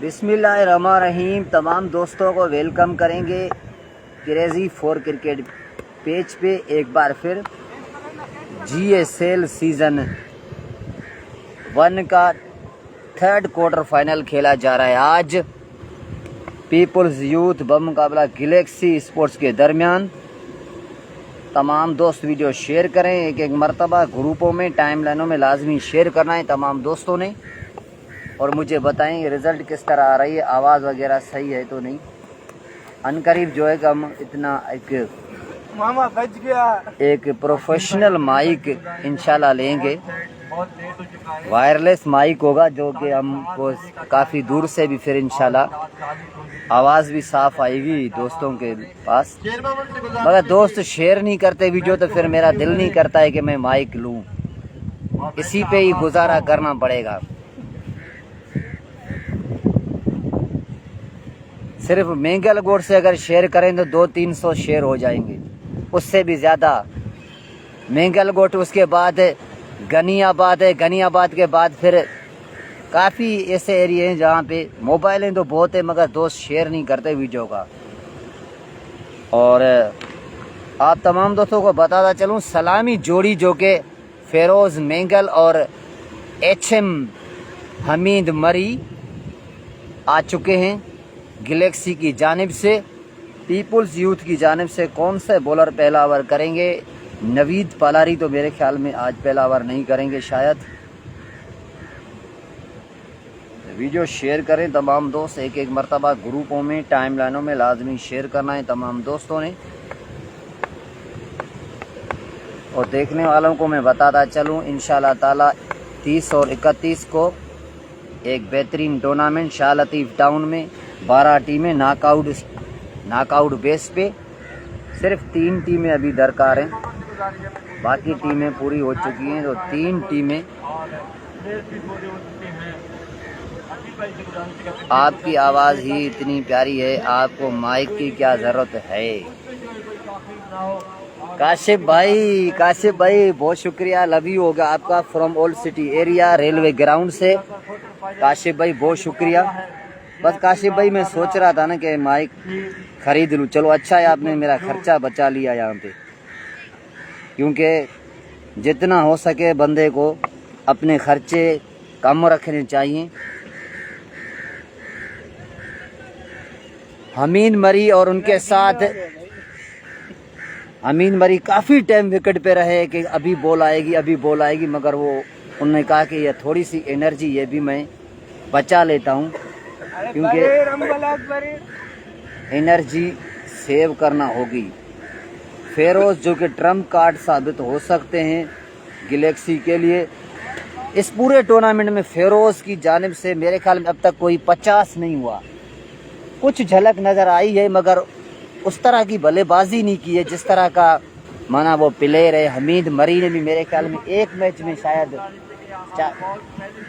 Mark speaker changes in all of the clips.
Speaker 1: बिस्मिल्लाहिर्रहमानिर्रहीम। तमाम दोस्तों को वेलकम करेंगे क्रेजी फॉर क्रिकेट पेज पे। एक बार फिर GSL सीज़न 1 का थर्ड क्वार्टर फाइनल खेला जा रहा है। आज पीपल्स यूथ बमुकाबला गैलेक्सी स्पोर्ट्स के दरमियान। तमाम दोस्त वीडियो शेयर करें, एक एक मरतबा ग्रुपों में, टाइम लाइनों में लाजमी शेयर करना है तमाम दोस्तों ने। और मुझे बताएं रिज़ल्ट किस तरह आ रही है, आवाज़ वगैरह सही है तो नहीं। अनकरीब जो है कि हम इतना एक प्रोफेशनल माइक इंशाल्लाह लेंगे। वायरलेस माइक होगा जो कि हमको काफ़ी दूर से भी फिर इंशाल्लाह आवाज़ भी साफ़ आएगी दोस्तों के पास। मगर दोस्त शेयर नहीं करते वीडियो तो फिर मेरा दिल नहीं करता है कि मैं माइक लूँ, इसी पे ही गुजारा करना पड़ेगा। सिर्फ मेंगलगोट से अगर शेयर करें तो 200-300 शेयर हो जाएंगे, उससे भी ज़्यादा। मेंगलगोट, उसके बाद गनियाबाद है, गनियाबाद के बाद फिर काफ़ी ऐसे एरिए हैं जहाँ पे मोबाइलें तो बहुत है मगर दोस्त शेयर नहीं करते वीडियो का। और आप तमाम दोस्तों को बताता चलूँ, सलामी जोड़ी जो कि फेरोज़ मेंगल और HM हमीद मरी आ चुके हैं गैलेक्सी की जानिब से। पीपल्स यूथ की जानिब से कौन से बॉलर पहला ओवर करेंगे? नवीद पालारी तो मेरे ख्याल में आज पहला ओवर नहीं करेंगे शायद। वीडियो शेयर करें तमाम दोस्त, एक एक मरतबा ग्रुपों में, टाइम लाइनों में लाजमी शेयर करना है तमाम दोस्तों ने। और देखने वालों को मैं बताता चलूँ, इंशाल्लाह ताला 30 और 31 को एक बेहतरीन टूर्नामेंट शाह लतीफ़ टाउन में 12 टीमें नॉकआउट बेस पे। सिर्फ 3 टीमें अभी दरकार हैं, बाकी टीमें पूरी हो चुकी हैं। तो 3 टीमें। आपकी आवाज़ ही इतनी प्यारी है, आपको माइक की क्या ज़रूरत है? काशिफ भाई बहुत शुक्रिया, लव यू होगा आपका from old city area railway ground से। काशिफ भाई बहुत शुक्रिया। बस काशिफ भाई मैं सोच रहा था ना कि माइक खरीद लूँ। चलो अच्छा है, आपने मेरा खर्चा बचा लिया यहाँ पे, क्योंकि जितना हो सके बंदे को अपने खर्चे कम रखने चाहिए। हमीद मरी और उनके साथ हमीद मरी काफ़ी टाइम विकेट पे रहे कि अभी बॉल आएगी, मगर वो उन्होंने कहा कि ये थोड़ी सी एनर्जी ये भी मैं बचा लेता हूँ, क्योंकि एनर्जी सेव करना होगी। फेरोज़ जो कि ट्रम्प कार्ड साबित हो सकते हैं गैलेक्सी के लिए। इस पूरे टूर्नामेंट में फेरोज़ की जानिब से मेरे ख्याल में अब तक कोई 50 नहीं हुआ। कुछ झलक नज़र आई है मगर उस तरह की बल्लेबाजी नहीं की है जिस तरह का माना वो प्लेयर है। हमीद मरी ने भी मेरे ख्याल में एक मैच में शायद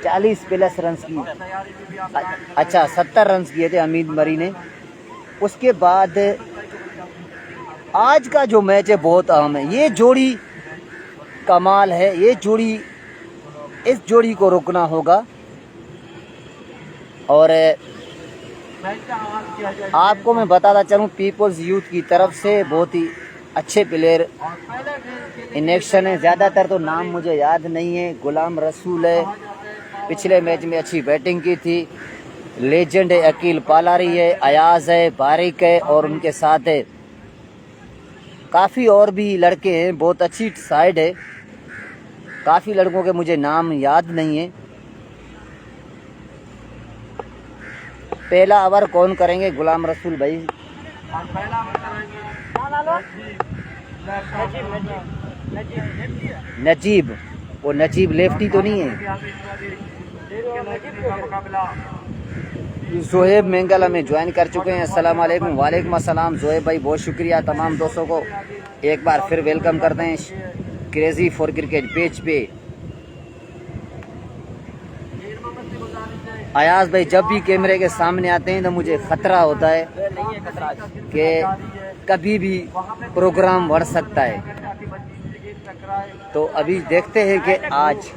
Speaker 1: 40 प्लस रन की, 70 रन किए थे हमीद मरी ने। उसके बाद आज का जो मैच है बहुत अहम है। ये जोड़ी कमाल है, इस जोड़ी को रोकना होगा। और आपको मैं बताता चलूँ, पीपल्स यूथ की तरफ से बहुत ही अच्छे प्लेयर इन एक्शन है। ज़्यादातर तो नाम मुझे याद नहीं है। गुलाम रसूल है, पिछले मैच में अच्छी बैटिंग की थी। लेजेंड है अकील पालारी है, अयाज है, बारिक है, और उनके साथ है काफ़ी और भी लड़के हैं। बहुत अच्छी साइड है, काफ़ी लड़कों के मुझे नाम याद नहीं है। पहला ओवर कौन करेंगे? गुलाम रसूल भाई। नजीब, वो नजीब लेफ्टी तो नहीं है? जोहेब मेंगल हमें ज्वाइन कर चुके हैं। अस्सलाम वालेकुम। वालेकुम अस्सलाम जोहेब भाई, बहुत शुक्रिया। तमाम दोस्तों को एक बार फिर वेलकम करते हैं क्रेजी फॉर क्रिकेट पेज पे। अयाज भाई, जब भी कैमरे के सामने आते हैं तो मुझे ख़तरा होता है कि कभी भी प्रोग्राम बढ़ सकता है। तो अभी देखते हैं कि आज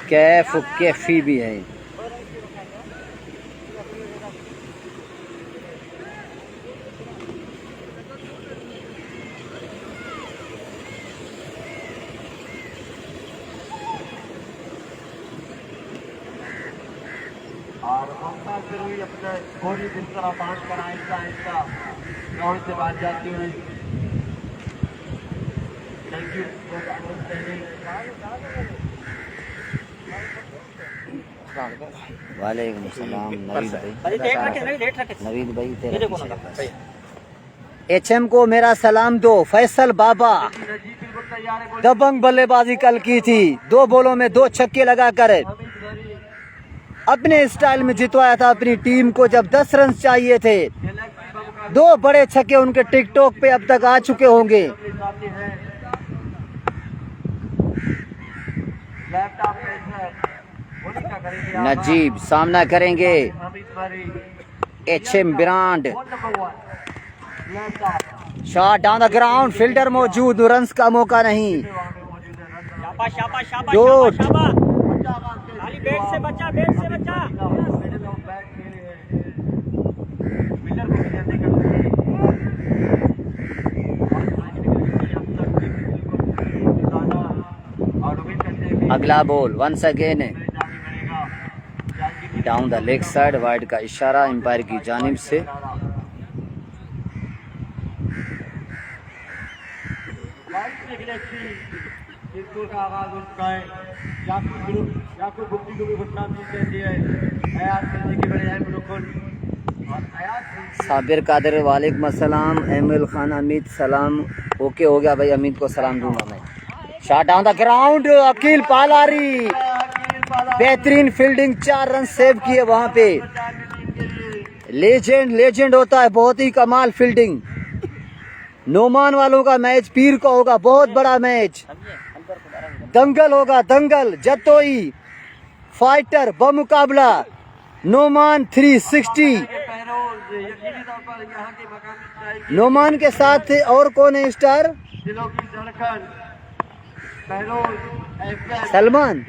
Speaker 1: कैफ कैफी भी है।
Speaker 2: और मुमताज जरूरी अपने थोड़ी दिल तरह बांध कर आहिस्ता आहिस्ता ग्राउंड से बाहर जाती हुई। Thank you.
Speaker 1: वालेकुम सलाम नवीद भाई तेरा HM को मेरा सलाम दो। फैसल बाबा दबंग बल्लेबाजी कल की थी, 2 बॉलों में 2 छक्के लगाकर अपने स्टाइल में जितवाया था अपनी टीम को। जब 10 रन चाहिए थे, 2 बड़े छक्के उनके टिकटॉक पे अब तक आ चुके होंगे। नजीब सामना करेंगे HM brand. Shot down the ground, fielder मौजूद, रन्स का मौका नहीं।
Speaker 3: बैट से बचा, बैट से बचा।
Speaker 1: अगला ball once again down the leg side, wide का इशारा एम्पायर की जानिब से। साबिर कादर वालेकुम अस्सलाम। एमिल खान अमित सलाम। ओके हो गया भाई, अमित को सलाम दूंगा मैं। Shot down the ground, Akeel पालारी बेहतरीन फील्डिंग, 4 रन सेव किए वहां पे। लेजेंड होता है, बहुत ही कमाल फील्डिंग। नोमान वालों का मैच पीर का होगा, बहुत बड़ा मैच, दंगल होगा, दंगल। जतोई फाइटर बमुकाबला नोमान 360। नोमान के साथ और कौन है star? Salman.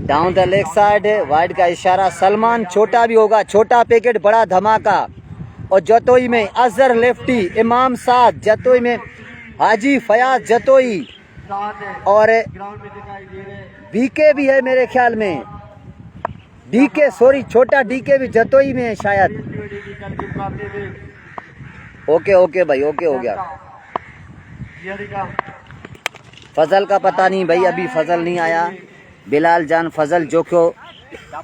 Speaker 1: Down the leg side, wide का इशारा। सलमान छोटा भी होगा, छोटा पैकेट बड़ा धमाका। और जतोई में अजहर लेफ्टी, इमाम साद जतोई में, हाजी फयाज जतोई, और डीके भी है मेरे ख्याल में। डीके सॉरी, छोटा डीके भी जतोई में है शायद। ओके भाई, ओके हो गया। फजल का पता नहीं भाई, अभी फजल नहीं आया। बिलाल जान फजल जो क्यों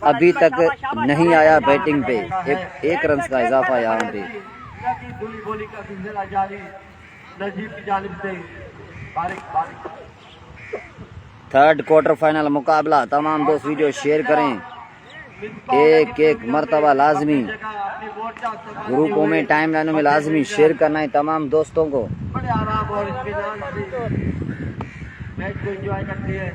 Speaker 1: अभी तक नहीं आया बैटिंग पे। एक रन का इजाफा यहाँ पे। थर्ड क्वार्टर फाइनल मुकाबला। तमाम दोस्त वीडियो शेयर करें, एक मर्तबा लाजमी ग्रुपों में, टाइम लाइनों में लाजमी शेयर करना है तमाम दोस्तों को।
Speaker 2: बड़े आराम और इत्मीनान से मैच को एंजॉय करते हैं।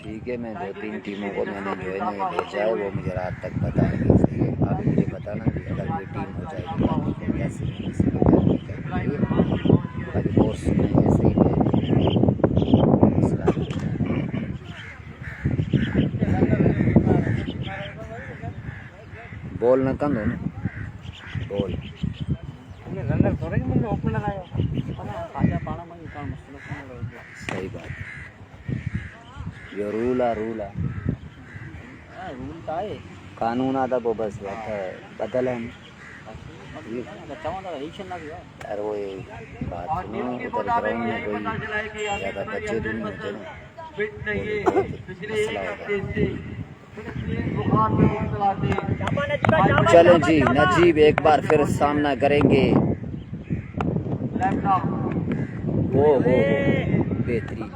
Speaker 1: ठीक है, मैं 2-3 टीमों को मैंने जो है ना भेजा है, वो मुझे रात तक बताएंगे। इसलिए आप मुझे बताना कि अगर कोई टीम हो जाएगी तो कैसे दोस्त ऐसे ही बॉल न कम हो ना, बॉल सही बात। ये रूल है, कानून आता वो बस बदल है। यार वो बात सुनो, उधर ग्राउंड में कोई ज़्यादा बच्चे तो नहीं होते ना, चलो जी, नजीब एक बार फिर सामना करेंगे। वो बेहतरीन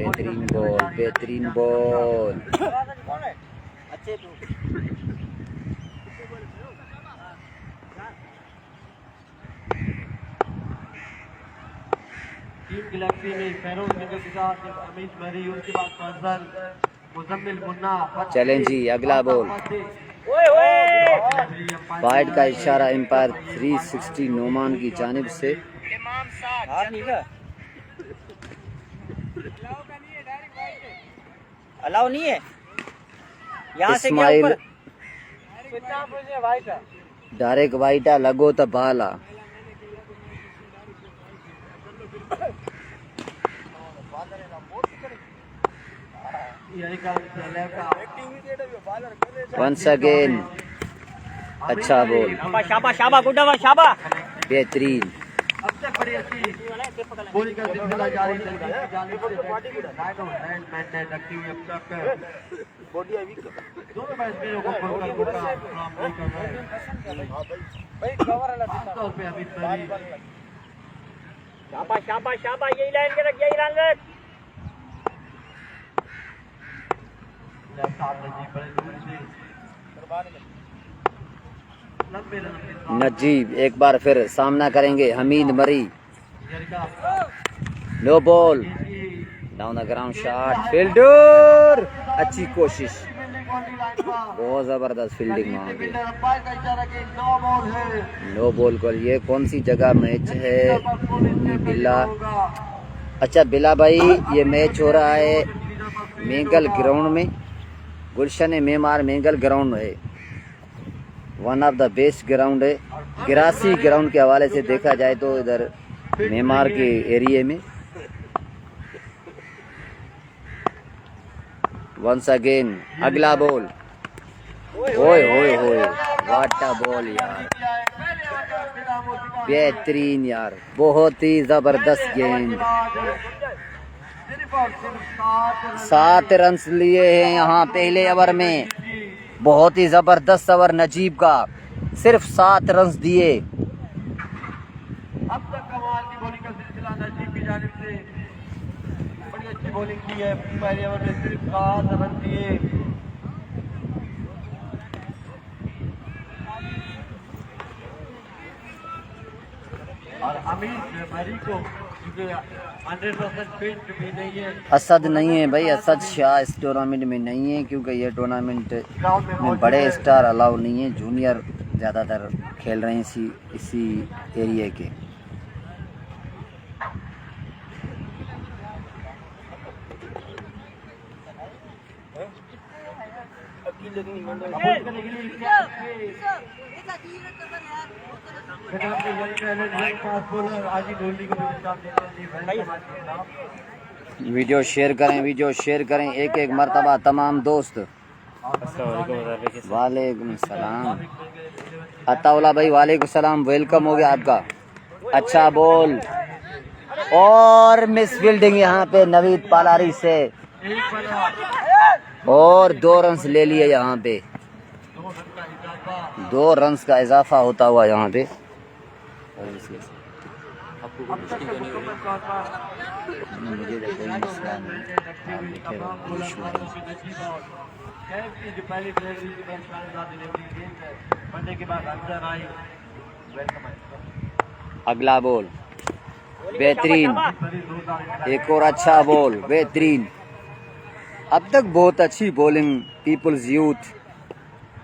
Speaker 1: बेहतरीन बॉल, बेहतरीन बॉल।
Speaker 2: अच्छे टीम गैलेक्सी में फेरोज निगम के साथ अमीश मरी, उसके बाद फजल मुजम्मिल मुन्ना।
Speaker 1: चलें जी, अगला बॉल। वाइड का इशारा एम्पायर 360 नोमान की जानिब से।
Speaker 3: अलाउ नहीं है यहाँ से क्या
Speaker 1: इस्माइल
Speaker 3: ऊपर
Speaker 1: डायरेक्ट वाइटा लगो तो बाला। वंस अगेन अच्छा बॉल,
Speaker 3: शाबा शाबा शाबा गुड्डा शाबा
Speaker 1: बेहतरीन।
Speaker 2: अब तक बड़ी अच्छी बॉलिंग का सिलसिला जारी है। रखती हुई अब तक दोनों बैट्समैनों को मौका प्राप्त नहीं कर रहे हैं। खासतौर पे अमित मरी
Speaker 3: शाबा शाबा शाबा यही लाइन के रख, यही रन रख।
Speaker 1: नजीब एक बार फिर सामना करेंगे Hamid Mari. No ball, down the ground shot, fielder अच्छी कोशिश, बहुत जबरदस्त फील्डिंग वहाँ पे। नो बॉल को ये कौन सी जगह मैच है? बिल्ला, अच्छा बिल्ला भाई ये मैच हो रहा है मेंगल ग्राउंड में, गुलशन मेमार मेंगल ग्राउंड है, one of the best ground है। गिरासी ग्राउंड के हवाले से देखा जाए तो इधर मेमार के एरिया में। वंस अगेन अगला बॉल, ओए ओए ओए व्हाट अ बॉल यार, बेहतरीन यार, बहुत ही जबरदस्त गेंद। 7 रन लिए हैं यहाँ पहले ओवर में, बहुत ही जबरदस्त ओवर नजीब का, सिर्फ 7 रन दिए।
Speaker 2: अब तक कमाल की बॉलिंग का सिलसिला नजीब की जानिब से, बड़ी अच्छी बॉलिंग की है। पहले ओवर में सिर्फ 7 रन दिए। और अमीर मरी को 100% फिट भी नहीं है,
Speaker 1: असद नहीं है भाई, असद शाह इस टूर्नामेंट में नहीं है क्योंकि ये टूर्नामेंट में बड़े स्टार अलाउ नहीं है, जूनियर ज़्यादातर खेल रहे हैं इसी एरिया के। वीडियो शेयर करें, वीडियो शेयर करें एक एक मरतबा तमाम दोस्त। वालेकुम सलाम अताउल्ला भाई, वालेकुम सलाम, वेलकम हो गया आपका। अच्छा बॉल और मिस फील्डिंग यहाँ पे नवीद पालारी से, और 2 रन ले लिए यहाँ पे, 2 रन का इजाफा होता हुआ यहाँ पे। अगला बॉल बेहतरीन, एक और अच्छा बॉल बेहतरीन। अब तक बहुत अच्छी बॉलिंग पीपल्स यूथ।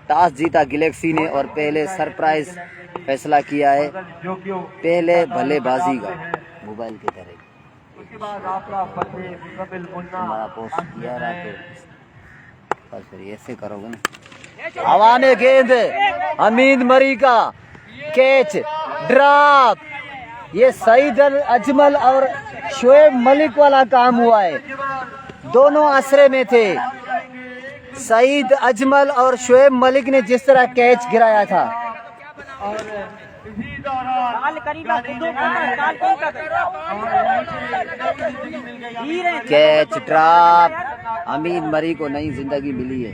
Speaker 1: टॉस जीता गैलेक्सी ने और पहले सरप्राइज फैसला किया है, पहले बल्लेबाजी का मोबाइल की तरह।
Speaker 2: उसके बाद आपका
Speaker 1: हमारा पोस्ट किया रहा तो बस फिर ऐसे करोगे ना। हवा में गेंद, हमीद मरी का कैच, ड्रॉप, ये सईद अजमल और शोएब मलिक वाला काम हुआ है, दोनों असरे में थे। सईद अजमल और शोएब मलिक ने जिस तरह कैच गिराया था, कैच ड्रॉप, हमीद मरी को नई जिंदगी मिली है।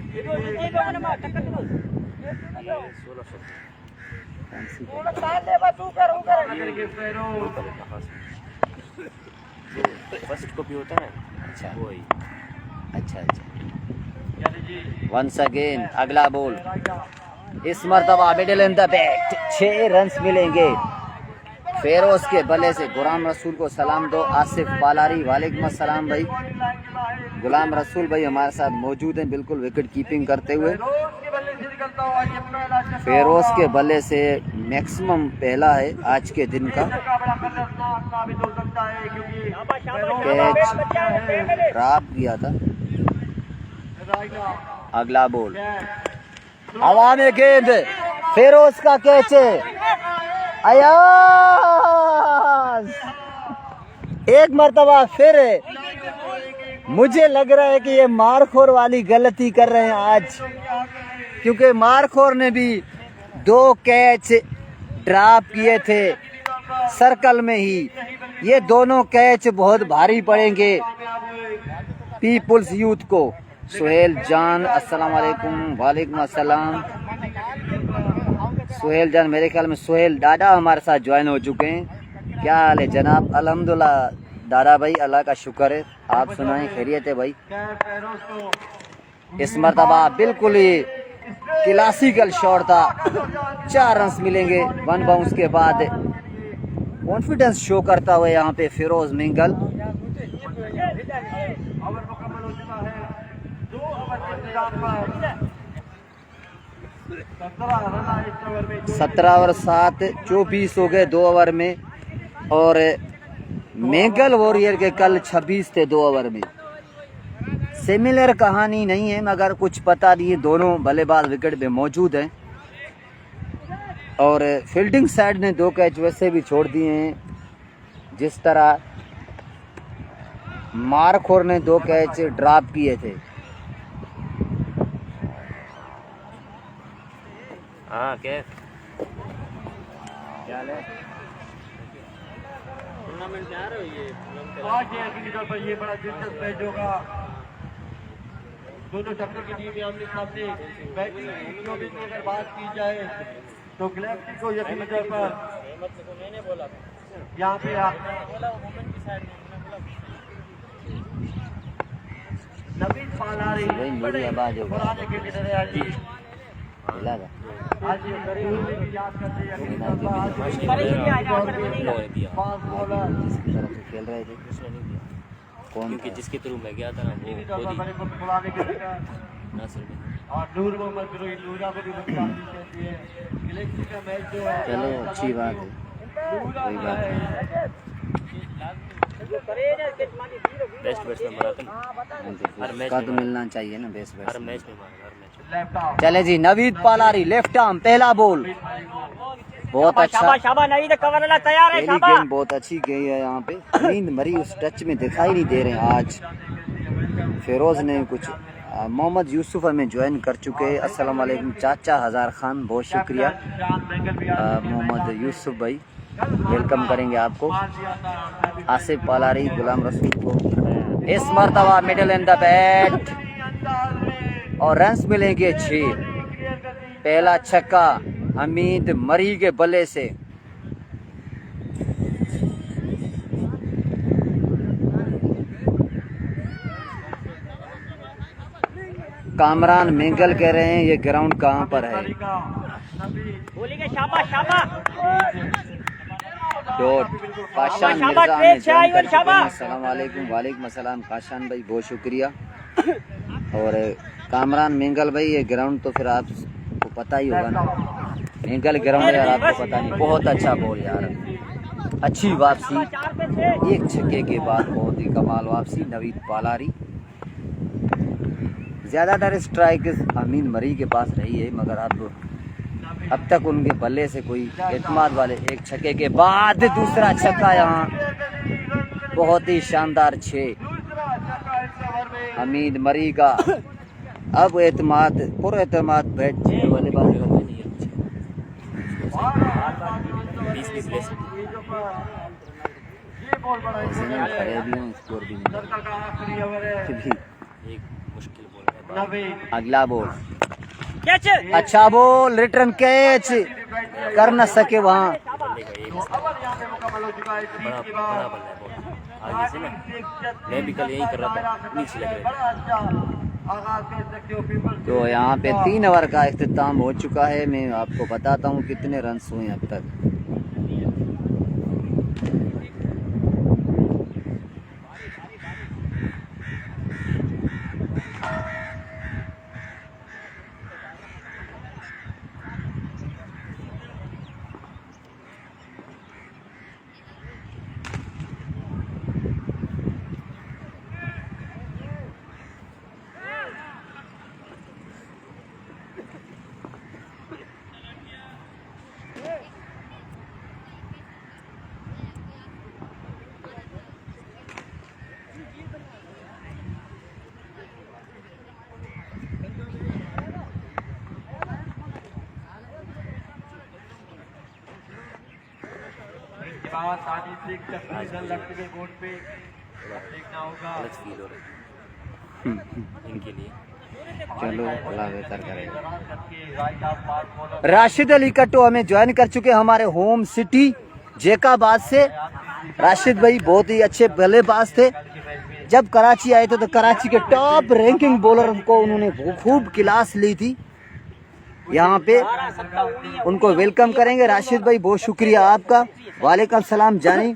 Speaker 4: फर्स्ट कॉपी होता है
Speaker 1: अच्छा
Speaker 2: वही
Speaker 1: अच्छा अच्छा।
Speaker 2: यानी जी
Speaker 1: वंस अगेन अगला बॉल, इस मरतबा middle in the bat, 6 runs मिलेंगे। फेरोज के बल्ले से गुलाम रसूल को सलाम दो। आसिफ पालारी, वालेकुम अस्सलाम भाई। गुलाम रसूल भाई हमारे साथ मौजूद हैं, बिल्कुल विकेट कीपिंग करते हुए। फेरोज के बल्ले से मैक्सिमम पहला है आज के दिन का कैच, ड्रॉप किया था। अगला बॉल, हवा में गेंद, फेरोज का कैच है, अयाज। एक मर्तबा फिर मुझे लग रहा है कि ये मारखोर वाली गलती कर रहे हैं आज, क्योंकि मारखोर ने भी 2 कैच ड्रॉप किए थे सर्कल में ही। ये दोनों कैच बहुत भारी पड़ेंगे पीपुल्स यूथ को। सुहेल जान अस्सलाम वालेकुम। वालेकुम अस्सलाम। सुहेल जान, मेरे ख्याल में सुहेल दादा हमारे साथ ज्वाइन हो चुके हैं। क्या हाल है जनाब? अल्हम्दुलिल्लाह दादा भाई, अल्लाह का शुक्र है। आप सुनाएं, खैरियत है भाई? इस मरतबा बिल्कुल ही क्लासिकल शॉट था, 4 रन्स मिलेंगे 1 बाउंस के बाद। कॉन्फिडेंस शो करता हुआ यहाँ पे फिरोज मिंगल। 17 और 7 24 हो गए 2 ओवर में, और मेंगल वॉरियर के कल 26 थे 2 ओवर में। सिमिलर कहानी नहीं है, मगर कुछ पता नहीं, दोनों बल्लेबाज विकेट पे मौजूद हैं। और फील्डिंग साइड ने 2 कैच वैसे भी छोड़ दिए हैं, जिस तरह मारखोर ने 2 कैच ड्रॉप किए थे।
Speaker 2: हाँ क्या
Speaker 3: टूर्नामेंट में आ रहे हो ये?
Speaker 2: आज पर ये बड़ा दिलचस्प मैच होगा। दोनों शब्दों की टीम आमने सामने बैटिंग की अगर बात की जाए तो गैलेक्सी को यकीनी तौर पर यहाँ पे नवीन पालारी
Speaker 1: मेरी आवाज होगा।
Speaker 2: पुराने क्रिकेटर है आज आज ये गरीब भी याद करते हैं फास्ट बॉलर
Speaker 1: खेल रहे थे कौन?
Speaker 4: क्योंकि जिसके थ्रू मैं गया था ना वो
Speaker 2: पुराने क्रिकेटर
Speaker 4: नासिर भाई।
Speaker 2: और नूर मोहम्मद फिरोज नूरा को भी बदनामी कहती है। गैलेक्सी का मैच जो है,
Speaker 1: चलो अच्छी बात है, कोई बात नहीं।
Speaker 4: बेस्ट बैट्समैन बनाते हैं हर मैच
Speaker 1: का
Speaker 4: में
Speaker 1: तो मिलना चाहिए ना बेस्ट
Speaker 4: हर
Speaker 1: बैट्समैन।
Speaker 4: मैच में मारा हर मैच में।
Speaker 2: लेफ्ट आर्म
Speaker 1: चले जी, नवीद पालारी लेफ्ट आर्म, पहला बॉल बहुत अच्छा।
Speaker 3: शाबाश शाबाश, नहीं तो कवर वाला तैयार है।
Speaker 1: पहली
Speaker 3: शाबाश
Speaker 1: गेंद बहुत अच्छी गई है यहाँ पे। नींद मरी उस टच में दिखाई नहीं दे रहे हैं आज। फिरोज ने कुछ मोहम्मद यूसुफ हमें ज्वाइन कर चुके हैं। अस्सलाम वालेकुम चाचा हजार खान, बहुत शुक्रिया मोहम्मद यूसुफ भाई, वेलकम करेंगे आपको। आसिफ पालारी, गुलाम रसूल को इस मरतबा मिडिल इन द बैट, और रन्स मिलेंगे 6। पहला छक्का हमीद मरी के बल्ले से। कामरान मेंगल कह रहे हैं ये ग्राउंड कहाँ पर है?
Speaker 3: बोलेंगे शाबाश शाबाश।
Speaker 1: डॉट काशान
Speaker 3: शाबाश,
Speaker 1: मिर्जा हमें
Speaker 3: शाबाश,
Speaker 1: ज्वाइन कर चुके हैं।
Speaker 3: शाबाश।
Speaker 1: अस्सलाम वालेकुम। वालेकुम अस्सलाम काशान भाई, बहुत शुक्रिया। और कामरान मेंगल भाई, ये ग्राउंड तो फिर आपको पता ही होगा ना, मेंगल ग्राउंड है यार, आपको पता नहीं। बहुत अच्छा बॉल यार, अच्छी वापसी, 1 छक्के के बाद बहुत ही कमाल वापसी नवीद पालारी। ज़्यादातर स्ट्राइक अमीन मरी के पास रही है, मगर अब तक उनके बल्ले से कोई एतमाद वाले। 1 छक्के के बाद दूसरा छक्का, यहाँ बहुत ही शानदार 6 अमीन मरी का। अब एतमाद पुर एतमाद बैठ बल्लेबाज
Speaker 4: नहीं है 20 ले सकते
Speaker 1: खड़े भी हैं, स्कोर भी नहीं।
Speaker 4: एक मुश्किल बॉल है।
Speaker 1: अगला बॉल
Speaker 3: कैच
Speaker 1: अच्छा बॉल, रिटर्न कैच कर न सके वहाँ।
Speaker 4: बल्ले का एक बड़ा बड़ा बल्ला है बॉल। आगे से ना मैं भी कल यही कर रहा था, नीचे लग रहे
Speaker 2: बड़ा अच्छा आगाज कर सकते हो पीपल्स।
Speaker 1: तो यहाँ पे 3 ओवर का इख्तिताम हो चुका है। मैं आपको बताता हूँ कितने रन हुए अब तक।
Speaker 2: बाद तानी से फाइनल लगते के बोर्ड पे देखना होगा।
Speaker 4: अलग फील हो रहा है इनके लिए।
Speaker 1: चलो अल्लाह बेहतर करेगा।
Speaker 2: Right of mark bowler
Speaker 1: Rashid Ali कट्टो हमें ज्वाइन कर चुके हैं हमारे होम सिटी जेकाबाद से। राशिद भाई बहुत ही अच्छे बल्लेबाज थे। जब कराची आए थे तो कराची के टॉप रैंकिंग बॉलर को उन्होंने खूब क्लास ली थी। यहाँ पे उनको वेलकम करेंगे। राशिद भाई बहुत शुक्रिया आपका। वालेकुम सलाम जानी।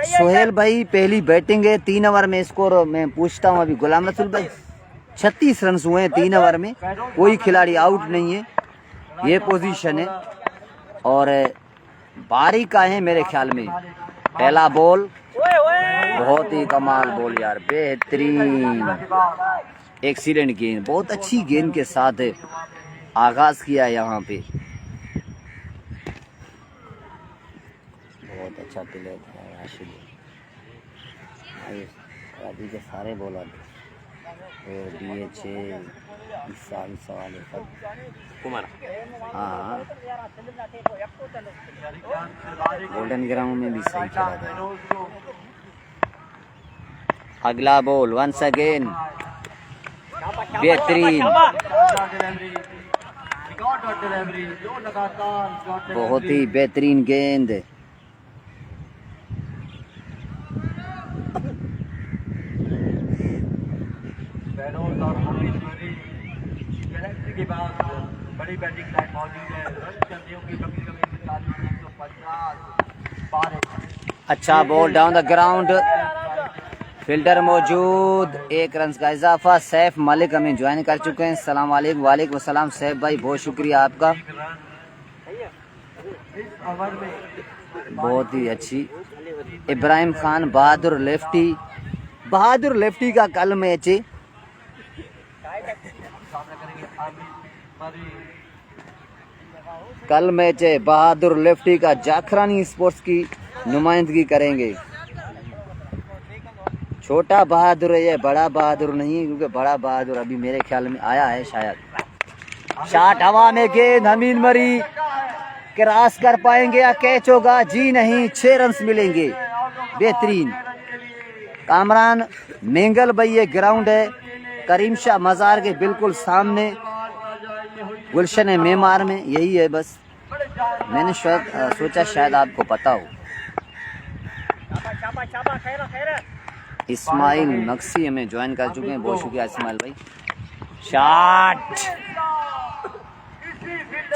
Speaker 1: सोहेल भाई पहली बैटिंग है 3 ओवर में। स्कोर मैं पूछता हूँ अभी। गुलाम रसूल भाई 36 रन हुए हैं 3 ओवर में। कोई खिलाड़ी आउट नहीं है। ये पोजीशन है और बारी का है मेरे ख्याल में। पहला बॉल बहुत ही कमाल बॉल यार, बेहतरीन एक्सीलेंट गेंद, बहुत अच्छी गेंद के साथ आगाज किया यहाँ पे। बहुत अच्छा प्लेयर था राशिद। राजी के सारे बॉलर DH वाले सब
Speaker 4: कुमार।
Speaker 1: हाँ गोल्डन ग्राउंड में भी सही खेला था। अगला बॉल वंस अगेन बेहतरीन, बहुत ही बेहतरीन गेंद।
Speaker 2: के बाद बड़ी बैटिंग लाइन मौजूद है। रन चलने की कमी 150।
Speaker 1: अच्छा ball down the ground, fielder मौजूद, 1 रन का इजाफा। सैफ मलिक हमें ज्वाइन कर चुके हैं। सलाम वालेकुम। वालेकुम सलाम सैफ भाई, बहुत शुक्रिया आपका। बहुत ही अच्छी। इब्राहिम खान बहादुर लेफ्टी का कल मैच है। कल मैच है बहादुर लेफ्टी का। जाखरानी स्पोर्ट्स की नुमाइंदगी करेंगे। छोटा बहादुर है ये, बड़ा बहादुर नहीं है, क्योंकि बड़ा बहादुर अभी मेरे ख्याल में आया है शायद। शॉट हवा में, गेंद हमीद मरी क्रॉस कर पाएंगे या कैच होगा? जी नहीं, 6 रन मिलेंगे। बेहतरीन। कामरान मेंगल भाई ये ग्राउंड है करीम शाह मज़ार के बिल्कुल सामने, गुलशन है मेमार में, यही है बस। मैंने सोचा शायद आपको पता हो। इस्माइल नक्सी हमें ज्वाइन कर चुके हैं, बहुत शुक्रिया इस्माइल भाई। शॉट,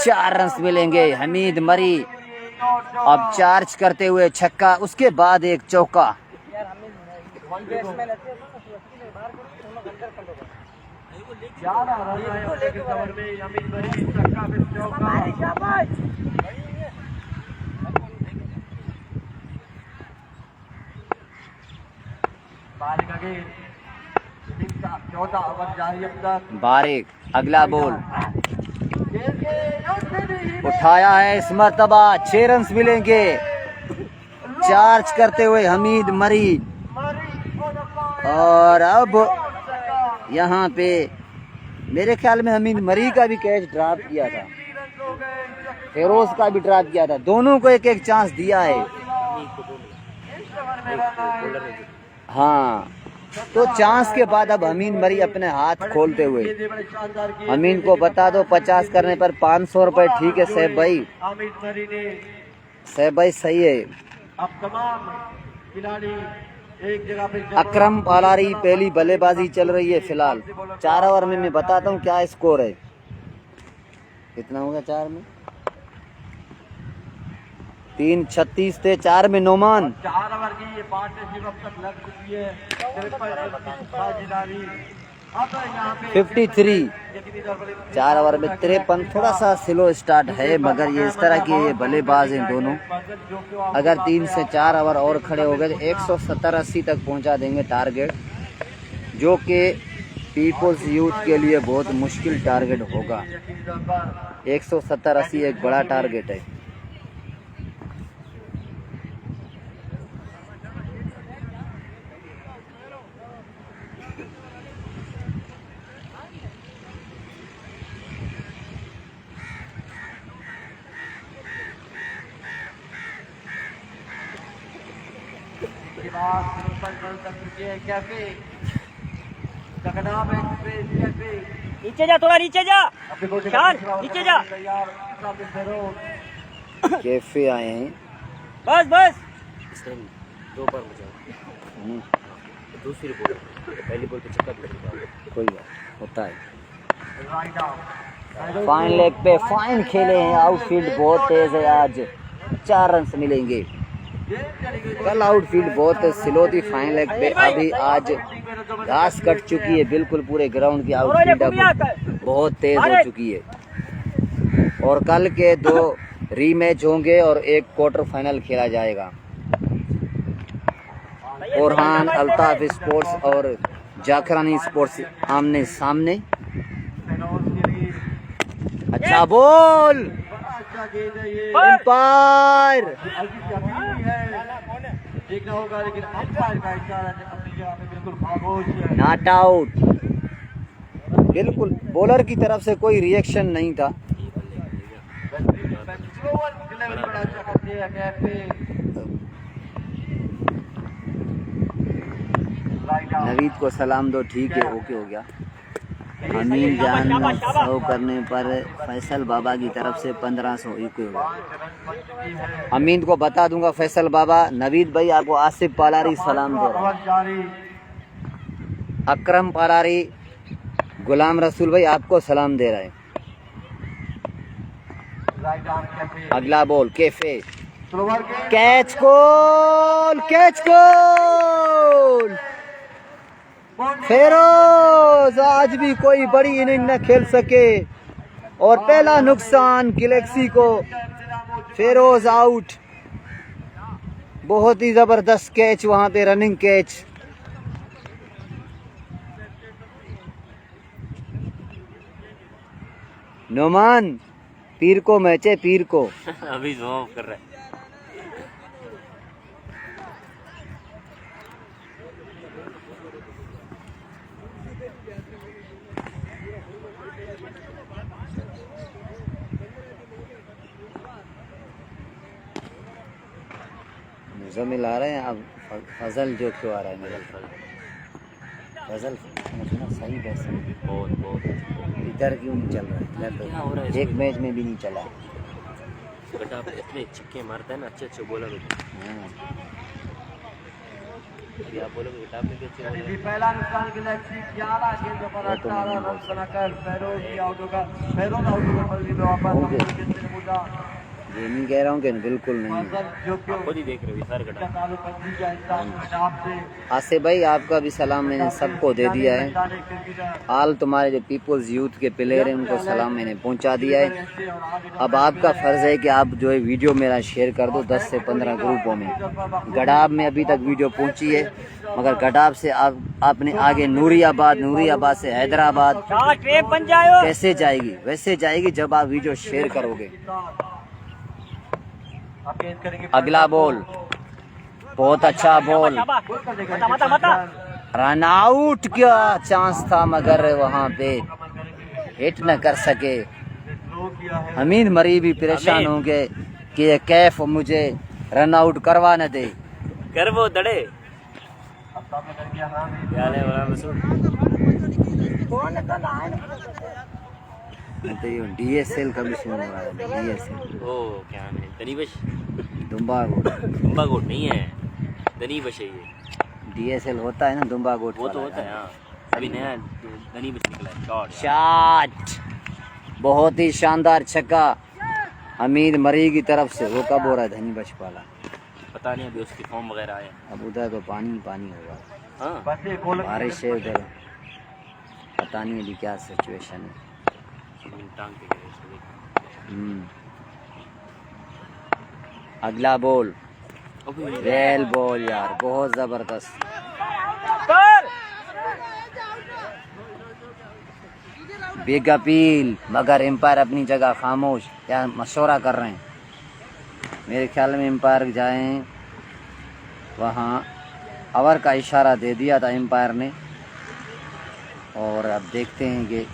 Speaker 1: 4 रन मिलेंगे। हमीद मरी अब चार्ज करते हुए छक्का, उसके बाद एक चौका। बारिक अगला बॉल उठाया है इस मर्तबा, 6 रन मिलेंगे। चार्ज करते हुए हमीद मरी, और अब यहाँ पे मेरे ख्याल में हमीद मरी का भी कैच ड्रॉप किया था, फेरोज का भी ड्रॉप किया था। दोनों को एक एक चांस दिया है। हाँ, तो चांस के बाद अब हमीद मरी अपने हाथ खोलते हुए, हमीद को बता दो 50 करने पर 500 रुपए। ठीक है सैफ भाई। सैफ भाई सही है।
Speaker 2: अब तमाम खिलाड़ी एक जगह पे
Speaker 1: अकरम पालारी पहली बल्लेबाजी चल रही है फिलहाल। 4 ओवर में मैं बताता हूँ क्या स्कोर है। कितना होगा 4 में? 3-36 थे 4 में नोमान।
Speaker 2: 4 ओवर की ये पार्टनरशिप अब तक लग चुकी है।
Speaker 1: 53 4 ओवर में 53। थोड़ा सा स्लो स्टार्ट है मगर ये इस तरह के ये बल्लेबाज हैं दोनों। अगर 3 से 4 ओवर और खड़े हो गए तो 170-80 तक पहुंचा देंगे टारगेट, जो कि पीपल्स यूथ के लिए बहुत मुश्किल टारगेट होगा। 170-80 एक बड़ा टारगेट है।
Speaker 3: नीचे जा, थोड़ा नीचे जा, शान नीचे जा।
Speaker 1: कैफे आए हैं।
Speaker 3: बस बस।
Speaker 4: इस टाइम 2 बार मुझे दूसरी बॉल, पहली बॉल पे छक्का भी लगा।
Speaker 1: कोई बात होता है। फाइन लेग पे फाइन खेले हैं। आउटफील्ड बहुत तेज है आज। 4 रन मिलेंगे। कल आउटफील्ड बहुत स्लो थी। फाइन लेग पे अभी आज घास कट चुकी है बिल्कुल पूरे ग्राउंड की। आउटफील्ड अब बहुत तेज हो चुकी है। और कल के 2 रीमैच होंगे और 1 क्वार्टर फाइनल खेला जाएगा। ओरहान अल्ताफ स्पोर्ट्स और जाखरानी स्पोर्ट्स आमने सामने। अच्छा बॉल, अंपायर
Speaker 2: देखना होगा, लेकिन अंपायर का इशारा अपनी जगह पे बिल्कुल खामोश है।
Speaker 1: Not out. बिल्कुल बॉलर की तरफ से कोई रिएक्शन नहीं था। नवीद को सलाम दो। ठीक है, ओके हो गया। अमीन जान 100 करने पर फैसल बाबा की तरफ से 1500 इक्वल होगा। अमीन को बता दूंगा फैसल बाबा। नवीद भाई आपको आसिफ पालारी सलाम दे रहा है। अकरम पालारी, गुलाम रसूल भाई आपको सलाम दे रहा है। अगला बॉल कैफे, कैच गोल, कैच गोल। फेरोज आज भी कोई बड़ी इनिंग न खेल सके और पहला नुकसान गैलेक्सी को। फेरोज आउट। बहुत ही जबरदस्त कैच वहां पे, रनिंग कैच। नोमान पीर को मैच है, पीर को।
Speaker 4: अभी जवाब कर रहा है।
Speaker 1: मुजम्मिल आ रहे हैं। अब फजल जो क्यों आ रहा है मेरा? फजल सही वैसे
Speaker 4: बहुत
Speaker 1: इधर क्यों नहीं चल रहा है? एक मैच में भी नहीं चला।
Speaker 4: गड्ढा पे इतने छिक्के मारता है ना, अच्छे बॉलर होते हैं। अभी आप बोलोगे गड्ढा पे भी अच्छे बॉलर हैं।
Speaker 2: पहला नुकसान गैलेक्सी 11 गेंदों पर 18 रन बनाकर फेरोज भी आउट होगा। फेरोज आउट होकर बल्ली में वापस।
Speaker 1: ये नहीं कह रहा हूँ कि बिल्कुल नहीं।
Speaker 4: खुद ही देख रहे हो सारे गड्ढा।
Speaker 1: आसिफ भाई आपका भी सलाम मैंने सबको दे दिया है। हाल तुम्हारे जो पीपल्स यूथ के प्लेयर हैं उनको सलाम मैंने पहुंचा दिया है। अब आपका फर्ज है कि आप जो है वीडियो मेरा शेयर कर दो 10 से 15 ग्रुपों में। गडाब में अभी तक वीडियो पहुंची है, मगर गडाब से आपने आगे नूरियाबाद से हैदराबाद कैसे जाएगी? वैसे जाएगी जब आप वीडियो शेयर करोगे। अगला बॉल बहुत अच्छा बॉल। रन आउट का चांस था मगर वहां पे हिट न कर सके। अमीन मरी भी परेशान होंगे कि ये कैफ मुझे रन आउट करवा न दे।
Speaker 4: कर वो दड़े
Speaker 1: तो ये DSL का भी सुन रहा है। DSL
Speaker 4: ओ क्या नाम है? तनिवेश
Speaker 1: दुम्बा गोट
Speaker 4: दुम्बा गोट नहीं है, दनी बश है ये।
Speaker 1: DSL होता है ना दुम्बा गोट
Speaker 4: वो तो
Speaker 1: वाला।
Speaker 4: होता है हाँ, अभी नया दनी बश निकला है। शॉट
Speaker 1: शॉट बहुत ही शानदार छक्का हमीद मरी की तरफ से। वो कब हो रहा है धनी बच वाला?
Speaker 4: पता नहीं, अभी उसकी फॉर्म वगैरह आए।
Speaker 1: अब उधर तो पानी पानी होगा,
Speaker 4: हाँ
Speaker 2: बस ये गोल
Speaker 1: बारिश है उधर, पता नहीं अभी क्या सिचुएशन है।
Speaker 4: टांग के गए इसको देख।
Speaker 1: अगला बॉल
Speaker 4: अबे
Speaker 1: रेल बॉल यार, बहुत जबरदस्त। बिग अपील, मगर एम्पायर अपनी जगह खामोश, क्या मशवरा कर रहे हैं। मेरे ख्याल में एम्पायर जाएं वहाँ, ओवर का इशारा दे दिया था एम्पायर ने, और अब देखते हैं कि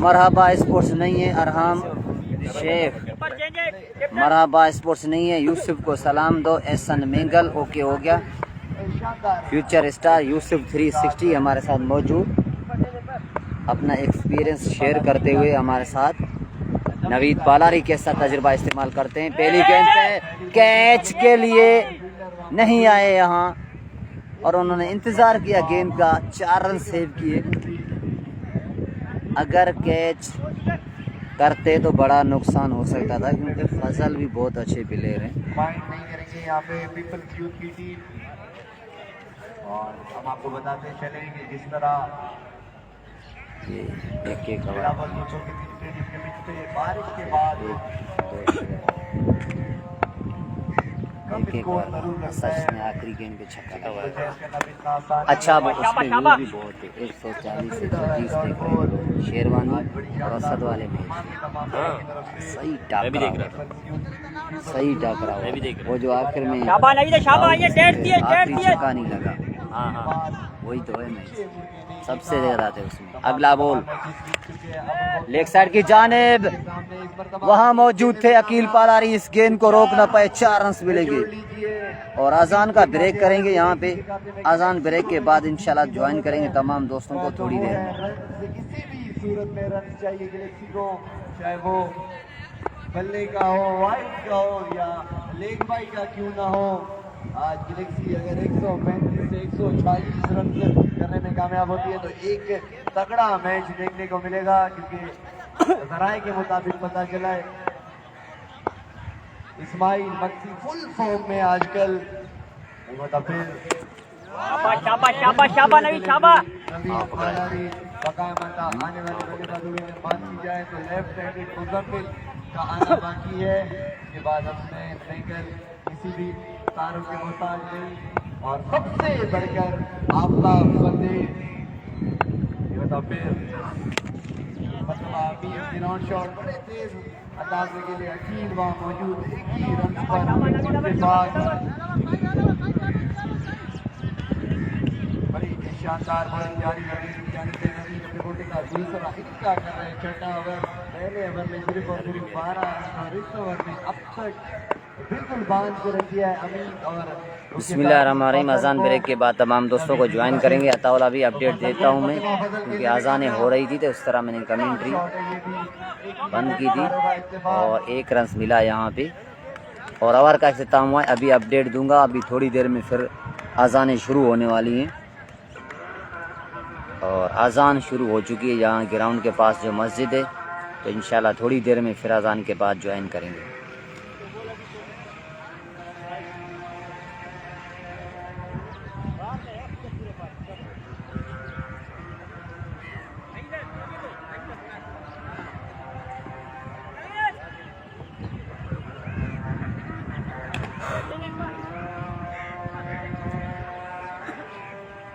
Speaker 1: मरहबा स्पोर्ट्स नहीं है अरहम शेख, मरहबा स्पोर्ट्स नहीं है। यूसुफ को सलाम दो, एहसन मेंगल ओके हो गया। फ्यूचर स्टार यूसुफ 360 हमारे साथ मौजूद, अपना एक्सपीरियंस शेयर करते हुए हमारे साथ। नवीद पालारी के साथ तजुर्बा इस्तेमाल करते हैं। पहली गेंद पे कैच के लिए नहीं आए यहाँ, और उन्होंने इंतज़ार किया गेंद का, 4 रन सेव किए। अगर कैच करते तो बड़ा नुकसान हो सकता था, क्योंकि फजल भी बहुत अच्छे प्लेयर हैं।
Speaker 2: माइंड नहीं करेंगे यहाँ पे पीपल्स यूथ की टीम। और हम आपको बताते चलेंगे कि जिस तरह
Speaker 1: ये एक एक
Speaker 2: बिलावल भुट्टो के स्टेडियम के बीच पे बारिश के बाद
Speaker 1: सच में आखिरी गेंद पे छक्का लगा।
Speaker 2: करना भी इतना आसान
Speaker 1: अच्छा वो उसमें वो भी बहुत है, 140 से 130 देख रहे हैं शेरवानी और असद वाले में। सही
Speaker 4: मैं भी देख
Speaker 1: टाकरा,
Speaker 4: रहा था।
Speaker 1: सही टाकरा
Speaker 4: मैं भी देख रहा
Speaker 1: वो जो आखिर में
Speaker 3: शाबाश नवीद, शाबाश, ये डेढ़ दिए, डेढ़
Speaker 1: आखिरी
Speaker 3: दिए।
Speaker 1: छक्का नहीं लगा,
Speaker 4: हाँ हाँ
Speaker 1: वही तो है मैच, सबसे ज्यादा थे उसमें। अगला बॉल लेग साइड की जानिब, वहां मौजूद थे अकील पालारी, इस गेंद को रोक ना पाए, 4 रन मिलेंगे। और अजान का ब्रेक करेंगे यहाँ पे, अजान ब्रेक के बाद इंशाल्लाह ज्वाइन करेंगे तमाम दोस्तों को थोड़ी देर में।
Speaker 2: किसी भी सूरत में रन चाहिए गैलेक्सी को, चाहे वो बल्ले का हो, वाइड का हो या लेग बाई का क्यों ना हो। आज गैलेक्सी अगर 135 से 140 रन करने में कामयाब होती है तो एक तगड़ा मैच देखने को मिलेगा, क्योंकि जराए के मुताबिक पता चला है इस्माइल मक्सी फुल फॉर्म में आजकल।
Speaker 3: शाबाश, शाबाश, शाबाश, शाबाश नवीद, शाबाश।
Speaker 2: बकायदा आने वाले बल्लेबाजों की बात की जाए तो लेफ्ट हैंडेड मुजम्मिल का आना बाकी है। इसके बाद अपने सेंगर किसी भी तारों के मोहताज नहीं, और सबसे बढ़कर आपका फतेह ग्राउंड शॉट बड़े तेज अंदाजे के लिए अकील वहाँ मौजूद, एक ही रन पर उसके बाद बड़ी शानदार बॉलिंग जारी करने की जानी चाहिए। नवीद अपने कोटे का दूसरा हिस्सा कर रहे हैं, छठा ओवर, पहले ओवर में सिर्फ और सिर्फ 12 रन, और इस ओवर में अब तक बिल्कुल बांध के रखी है अमीन और
Speaker 1: बिस्मिल्लाहिर्रहमानिर्रहीम। अजान ब्रेक के बाद तमाम दोस्तों को ज्वाइन करेंगे। अताउला भी अपडेट देता हूँ मैं, क्योंकि अजानें हो रही थी तो उस तरह मैंने कमेंट्री बंद की थी और 1 रन मिला यहाँ पे और ओवर का अख्ताम हुआ है। अभी अपडेट दूंगा, अभी थोड़ी देर में फिर अजानें शुरू होने वाली हैं और अजान शुरू हो चुकी है यहाँ ग्राउंड के पास जो मस्जिद है, तो इंशाल्लाह थोड़ी देर में फिर अजान के बाद ज्वाइन करेंगे।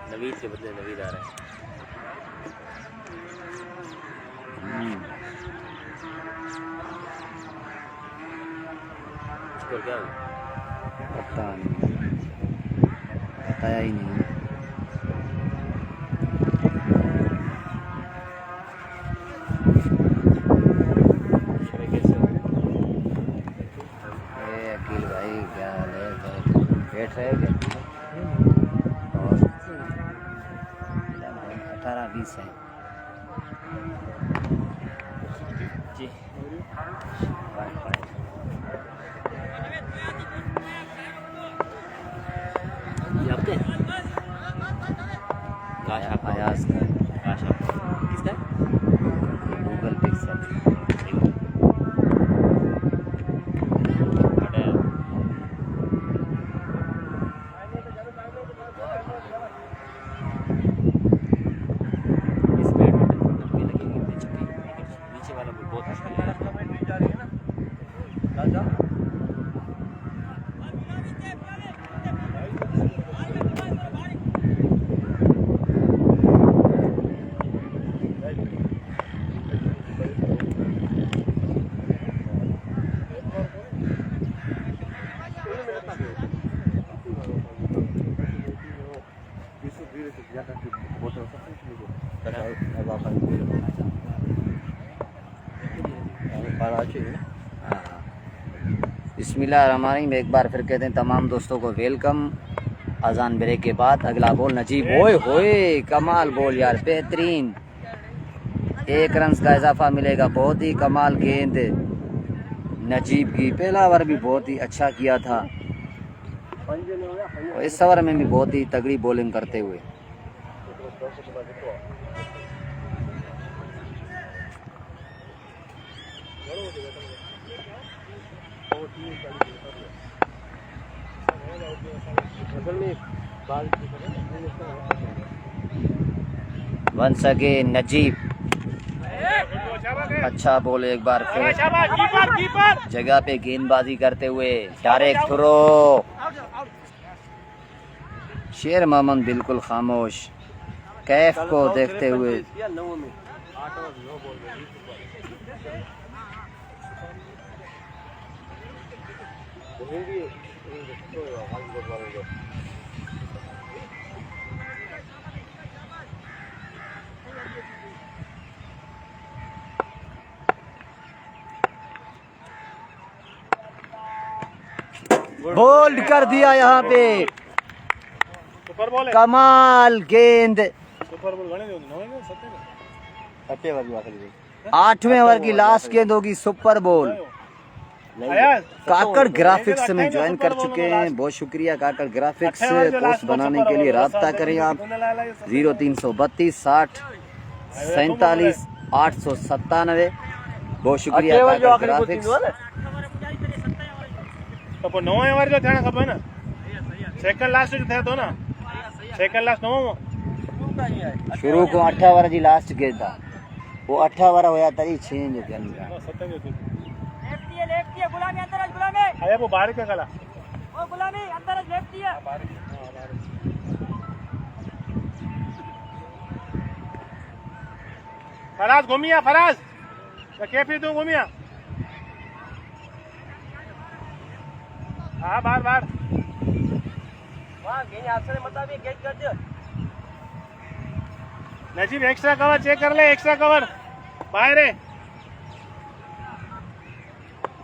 Speaker 4: नवीद के बदले नवीद आ रहा है। स्कोर क्या हुआ?
Speaker 1: पता नहीं, बताया ही नहीं। अकील भाई क्या हाल है? बैठ रहे हो क्या? और 18-20 है
Speaker 4: जी। ये आपके
Speaker 1: अयाज का
Speaker 4: किसका?
Speaker 1: Google pixel.
Speaker 4: इस बैडमिंटन में लगी हुई पिच पे नीचे वाला बहुत मुश्किल है।
Speaker 1: बिस्मिल्लाहिर्रहमानिर्रहीम। एक बार फिर कहते हैं तमाम दोस्तों को वेलकम। अजान ब्रेक के बाद अगला बॉल नजीब, ओए होए कमाल बॉल यार, बेहतरीन। 1 रन का इजाफा मिलेगा। बहुत ही कमाल गेंद नजीब की। पहला ओवर भी बहुत ही अच्छा किया था और इस ओवर में भी बहुत ही तगड़ी बॉलिंग करते हुए। वंस अगेन नजीब, अच्छा बॉल एक बार फिर जगह पे गेंदबाजी करते हुए। Direct throw. शेर मोहम्मद बिल्कुल खामोश कैफ को देखते हुए। बोल्ड कर दिया यहाँ पे। कमाल गेंद। 8वें ओवर की लास्ट गेंद होगी सुपर बॉल। काकड़ ग्राफिक्स में ज्वाइन कर चुके हैं, बहुत शुक्रिया काकड़ ग्राफिक्स। कोर्स बनाने के लिए राब्ता करें आप 0332 60 47 897। बहुत शुक्रिया काकड़ ग्राफिक्स।
Speaker 5: तो नौ ओवर जो थियण खपे न, सेकंड लास्ट जो थिए थो न, सेकंड लास्ट नओं
Speaker 1: शुरू को 8 ओवर जी लास्ट गेंद था, वो 8 ओवर हुआ तरी 6 जो थियन
Speaker 3: लेफ्ट है गुलामी अंदर आज गुलामी
Speaker 5: आया वो बाहर क्या कला
Speaker 3: ओ गुलामी अंदर आज लेफ्ट है
Speaker 5: फराज घूमिया फराज कैफी तू घूमिया हाँ बाहर बाहर
Speaker 3: वाह गेंद आपसे मुताबिक गेट कर दो।
Speaker 5: नजीब एक्स्ट्रा कवर चेक कर ले, एक्स्ट्रा कवर बाहर है।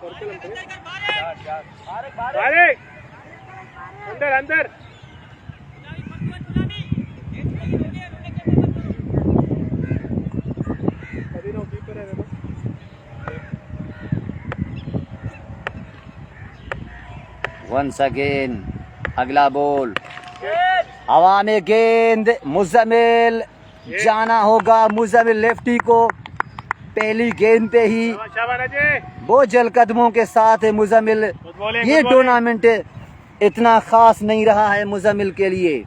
Speaker 5: अरे अंदर अंदर
Speaker 1: वंस अगेन अगला बॉल, हवा में गेंद, मुजम्मिल जाना होगा, मुजम्मिल लेफ्टी को पहली गेंद पे ही वो जल कदमों के साथ है मुजम्मिल। ये टूर्नामेंट इतना खास नहीं रहा है मुजम्मिल के लिए,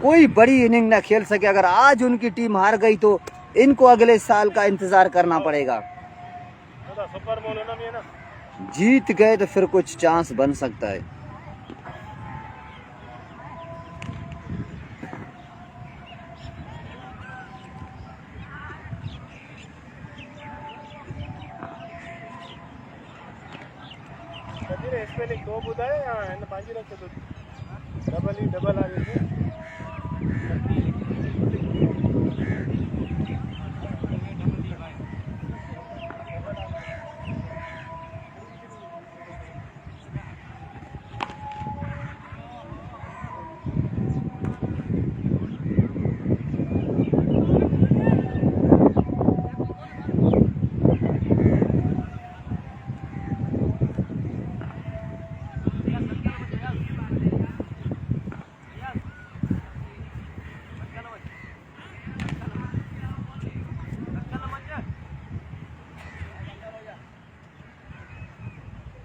Speaker 1: कोई बड़ी इनिंग ना खेल सके। अगर आज उनकी टीम हार गई तो इनको अगले साल का इंतजार करना पड़ेगा। जीत गए तो फिर कुछ चांस बन सकता है।
Speaker 5: स्पेलिंग दो बुधाए या पांच रखे तो डबल ही डबल आ गए।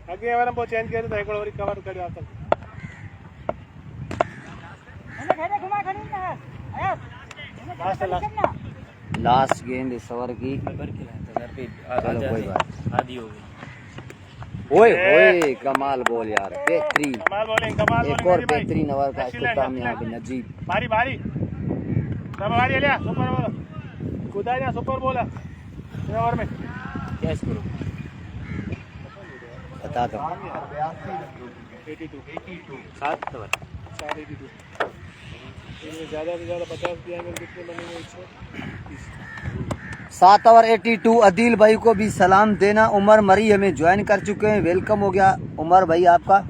Speaker 5: आगे वाला बहुत चेंज करे तो एक बार कवर कर आता
Speaker 1: लास्ट गेंद इस ओवर की, चलो कोई बात।
Speaker 4: आधी हो गई।
Speaker 1: ओए ओए कमाल बॉल यार, बेहतरीन,
Speaker 5: कमाल बॉलिंग, कमाल
Speaker 1: एक और बेहतरीन ओवर का इख्तिताम यहाँ पे नजीब।
Speaker 5: भारी भारी सब भारी लिया सुपर बॉल खुदा ने सुपर बॉल है ओवर में
Speaker 4: क्या स्कोर
Speaker 1: बता दो।
Speaker 5: 82
Speaker 4: 7 ओवर
Speaker 5: 82 ज्यादा से ज्यादा 50 दिया कितने बनेंगे 130।
Speaker 1: 7 ओवर 82। अदील भाई को भी सलाम देना। उमर मरी हमें ज्वाइन कर चुके हैं, वेलकम हो गया उमर भाई आपका,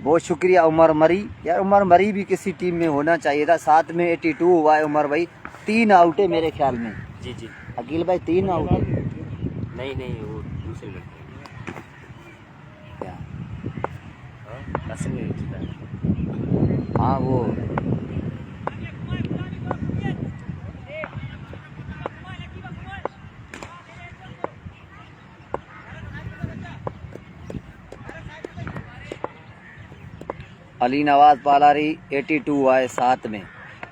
Speaker 1: बहुत शुक्रिया उमर मरी। यार उमर मरी भी किसी टीम में होना चाहिए था। 7 में 82 हुआ है उमर भाई, 3 आउट है मेरे ख्याल में।
Speaker 4: जी जी
Speaker 1: अकील भाई 3 आउट है
Speaker 4: नहीं नहीं वो दूसरे लड़के
Speaker 1: क्या?
Speaker 4: असम में जीता है।
Speaker 1: हाँ वो अली नवाज पालारी 82 हुआ है 7 में।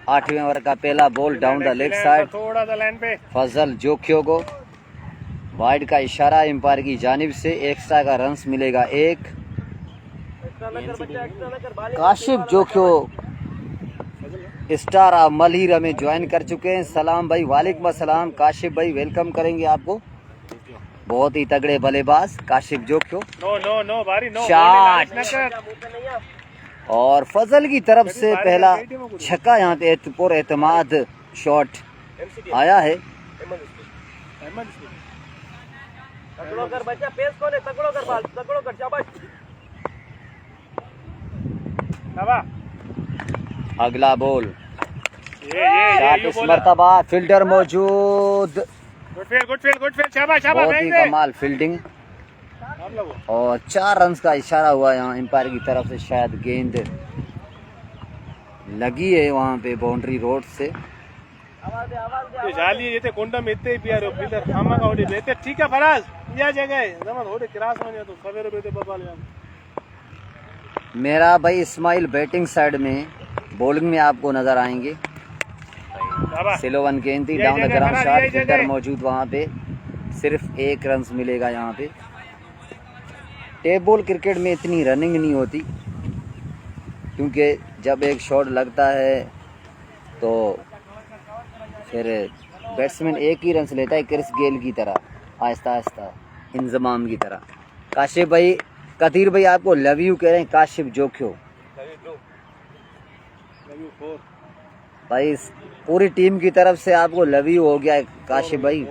Speaker 1: 8वें ओवर का पहला ball down the leg side,
Speaker 5: थोड़ा सा लाइन पे
Speaker 1: फजल जोखियो को वाइड का इशारा एम्पायर की जानिब से। एक्स्ट्रा का रन्स मिलेगा 1। काशिफ जोखियो स्टार ऑफ मलहीरा में ज्वाइन कर चुके हैं। सलाम भाई, वालेकुम अस्सलाम। काशिफ भाई वेलकम करेंगे आपको, बहुत ही तगड़े बल्लेबाज Kashif Jokhio.
Speaker 5: No no no भारी नो
Speaker 1: शॉट और फजल की तरफ से पहला छक्का यहाँ पे पुर एतमाद शॉट आया है।
Speaker 3: तगड़ो कर बच्चा, पेस कोने, तगड़ो कर बाल, तगड़ो कर, शाबाश।
Speaker 1: अगला बॉल
Speaker 5: ये
Speaker 1: इस मर्तबा फील्डर मौजूद,
Speaker 5: गुड फील्ड शाबाश शाबाश।
Speaker 1: बहुत ही कमाल फील्डिंग और 4 रन्स का इशारा हुआ यहाँ एम्पायर की तरफ से। शायद गेंद लगी है वहाँ पे बाउंड्री रोड से।
Speaker 5: जाली ये कोंडम इतने पियारो फील्डर खामा का ओडी बेटे ठीक है फराज या जगह है जमा थोड़े क्रॉस में तो सवेरे बेटे बबाल यार।
Speaker 1: मेरा भाई इस्माइल बैटिंग साइड में, बॉलिंग में आपको नजर आएंगे। सिलोवन गेंद थी down the ground shot, fielder मौजूद वहाँ पे, सिर्फ 1 रन मिलेगा यहाँ पे। टेप बॉल क्रिकेट में इतनी रनिंग नहीं होती क्योंकि जब एक शॉट लगता है तो फिर बैट्समैन 1 ही रन लेता है, क्रिस गेल की तरह, आहिस्ता आहिस्ता इंजमाम की तरह। काशिफ भाई, कदीर भाई आपको लव यू कह रहे हैं, काशिफ जोखियो भाई, पूरी टीम की तरफ से आपको लव यू हो गया है काशिफ भाई।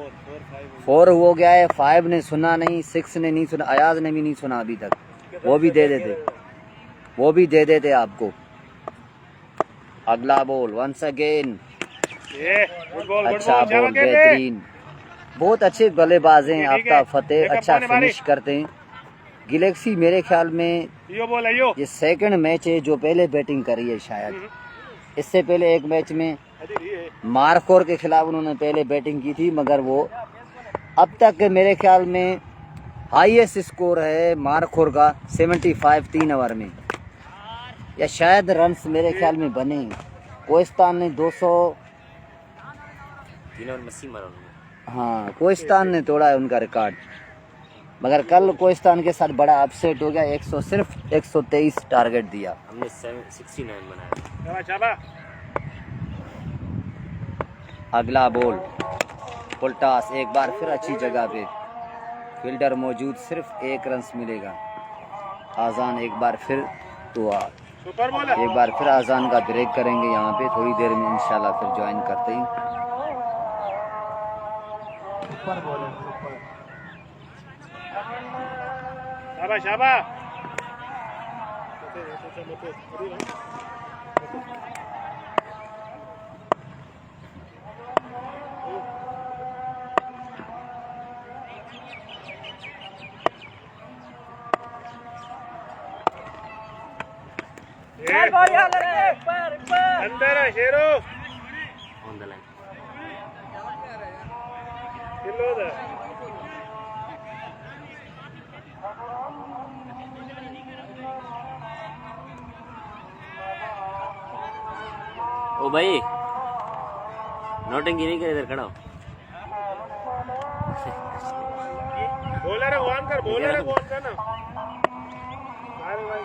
Speaker 1: 4 हो गया है, 5 ने सुना नहीं, 6 ने नहीं सुना, अयाज ने भी नहीं सुना अभी तक, वो भी दे देते आपको। अगला बॉल वंस अगेन, अच्छा बॉल, बेहतरीन, बहुत अच्छे बल्लेबाज हैं आफ्ताब फतेह, अच्छा फिनिश करते हैं। गैलेक्सी मेरे ख्याल में ये सेकंड मैच है जो पहले बैटिंग करी है शायद। इससे पहले एक मैच में मार्कोर के खिलाफ उन्होंने पहले बैटिंग की थी, मगर वो अब तक मेरे ख्याल में हाईएस्ट स्कोर है मार्कोर का 75 3 ओवर में, या शायद रन्स मेरे ख्याल में बने हैं। कोहिस्तान ने 200,
Speaker 4: 3 ओवर में 80 मारा उन्होंने।
Speaker 1: हाँ कोहिस्तान ने तोड़ा है उनका रिकॉर्ड, मगर कल कोहिस्तान के साथ बड़ा अपसेट हो गया, सिर्फ 123 टारगेट दिया।
Speaker 4: हमने 69 बनाया।
Speaker 1: अगला बॉल फुल टॉस, एक बार फिर अच्छी जगह पे फील्डर मौजूद, सिर्फ 1 रन मिलेगा। आजान एक बार फिर तो एक बार फिर आजान का ब्रेक करेंगे यहाँ पे, थोड़ी देर में इंशाल्लाह फिर ज्वाइन करते हैं।
Speaker 2: Super bowler, super.
Speaker 5: शाबाश। अंदर है शेरो,
Speaker 4: ऑन द लाइन। ओ भाई नोटिंग नहीं करे, इधर खड़ा हो।
Speaker 5: बॉलर है वो ऑन कर, बॉलर है वो ऑन कर ना। अरे भाई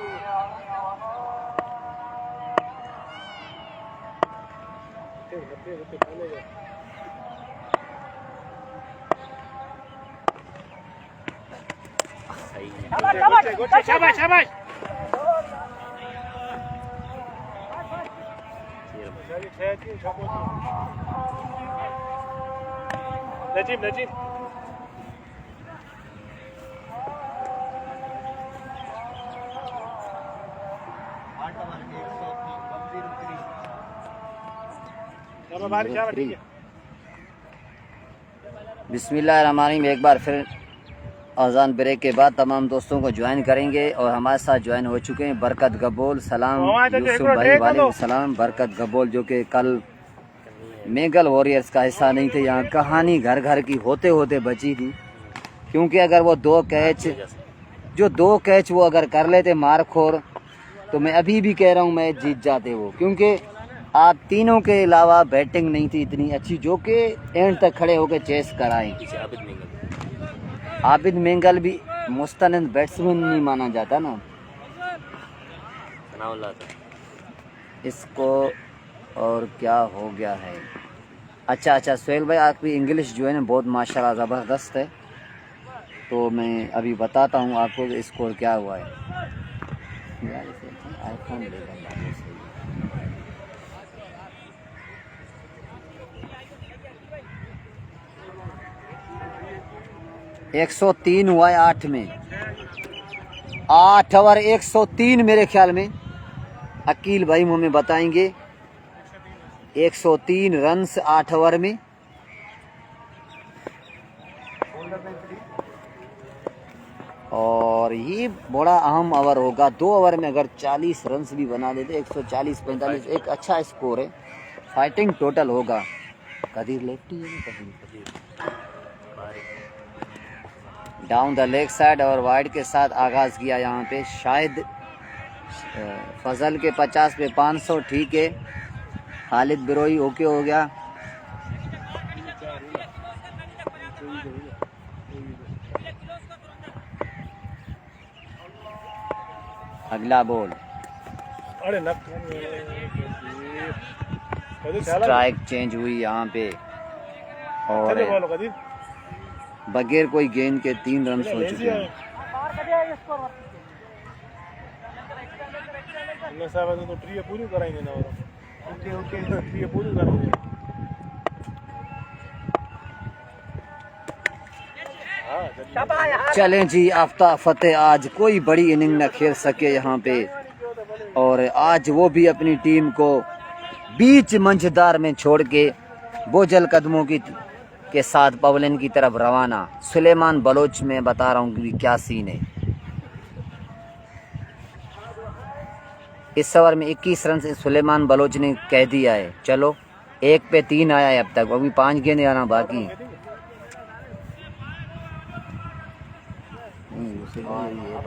Speaker 5: शाबाश शाबाश। नजीम नजीम
Speaker 2: 8 ओवर के 103 गंभीर उतरी।
Speaker 5: ठीक है।
Speaker 1: बिस्मिल्लाहिर्रहमानिर्रहीम। एक बार फिर अजान ब्रेक के बाद तमाम दोस्तों को ज्वाइन करेंगे, और हमारे साथ ज्वाइन हो चुके हैं बरकत गबोल, सलाम यूसुफ भाई, वालेकुम सलाम। बरकत गबोल जो कि कल मेगल वॉरियर्स का हिस्सा नहीं थे, यहाँ कहानी घर घर की होते होते बची थी, क्योंकि अगर वो 2 कैच वो अगर कर लेते मारखोर, तो मैं अभी भी कह रहा हूँ मैच जीत जाते वो, क्योंकि आप तीनों के अलावा बैटिंग नहीं थी इतनी अच्छी जो कि एंड तक खड़े होकर चेस कराएं। आबिद मेंगल भी मुस्तनद बैट्समैन नहीं माना जाता ना इसको, और क्या हो गया है। अच्छा सोहेल भाई, आपकी इंग्लिश जो है ना बहुत माशाल्लाह ज़बरदस्त है, तो मैं अभी बताता हूँ आपको स्कोर क्या हुआ है। आईफोन ले लेंगे 103 हुआ है 8 में, 8 ओवर 103 मेरे ख्याल में। अकील भाई हमें बताएंगे 103 रन्स 8 ओवर में। और ये बड़ा अहम ओवर होगा, 2 ओवर में अगर 40 रन्स भी बना देते 140-45, एक अच्छा स्कोर है, फाइटिंग टोटल होगा। कदीर लेफ्टी है, Qadir down the leg side और वाइड के साथ आगाज़ किया यहाँ पे, शायद फजल के 50 पे 500, ठीक है। खालिद बिरोई ओके हो गया। अगला बॉल, स्ट्राइक चेंज हुई यहाँ पे, और बगैर कोई गेंद के 3 रन हो चुके हैं।
Speaker 5: तो ट्री पूरी कराएंगे ना, ओके ट्री पूरी कराएंगे।
Speaker 3: शाबाश।
Speaker 1: चलें जी, आफ्ताब फतेह आज कोई बड़ी इनिंग न खेल सके यहाँ पे, और आज वो भी अपनी टीम को बीच मंझदार में छोड़ के बोझल कदमों के साथ पवलिन की तरफ रवाना। सुलेमान बलोच में बता रहा हूँ कि क्या सीन है। इस ओवर में 21 रन से सुलेमान बलोच ने कह दिया है। चलो 1 पे 3 आया है अब तक, अभी 5 गेंदें आना बाकी हैं।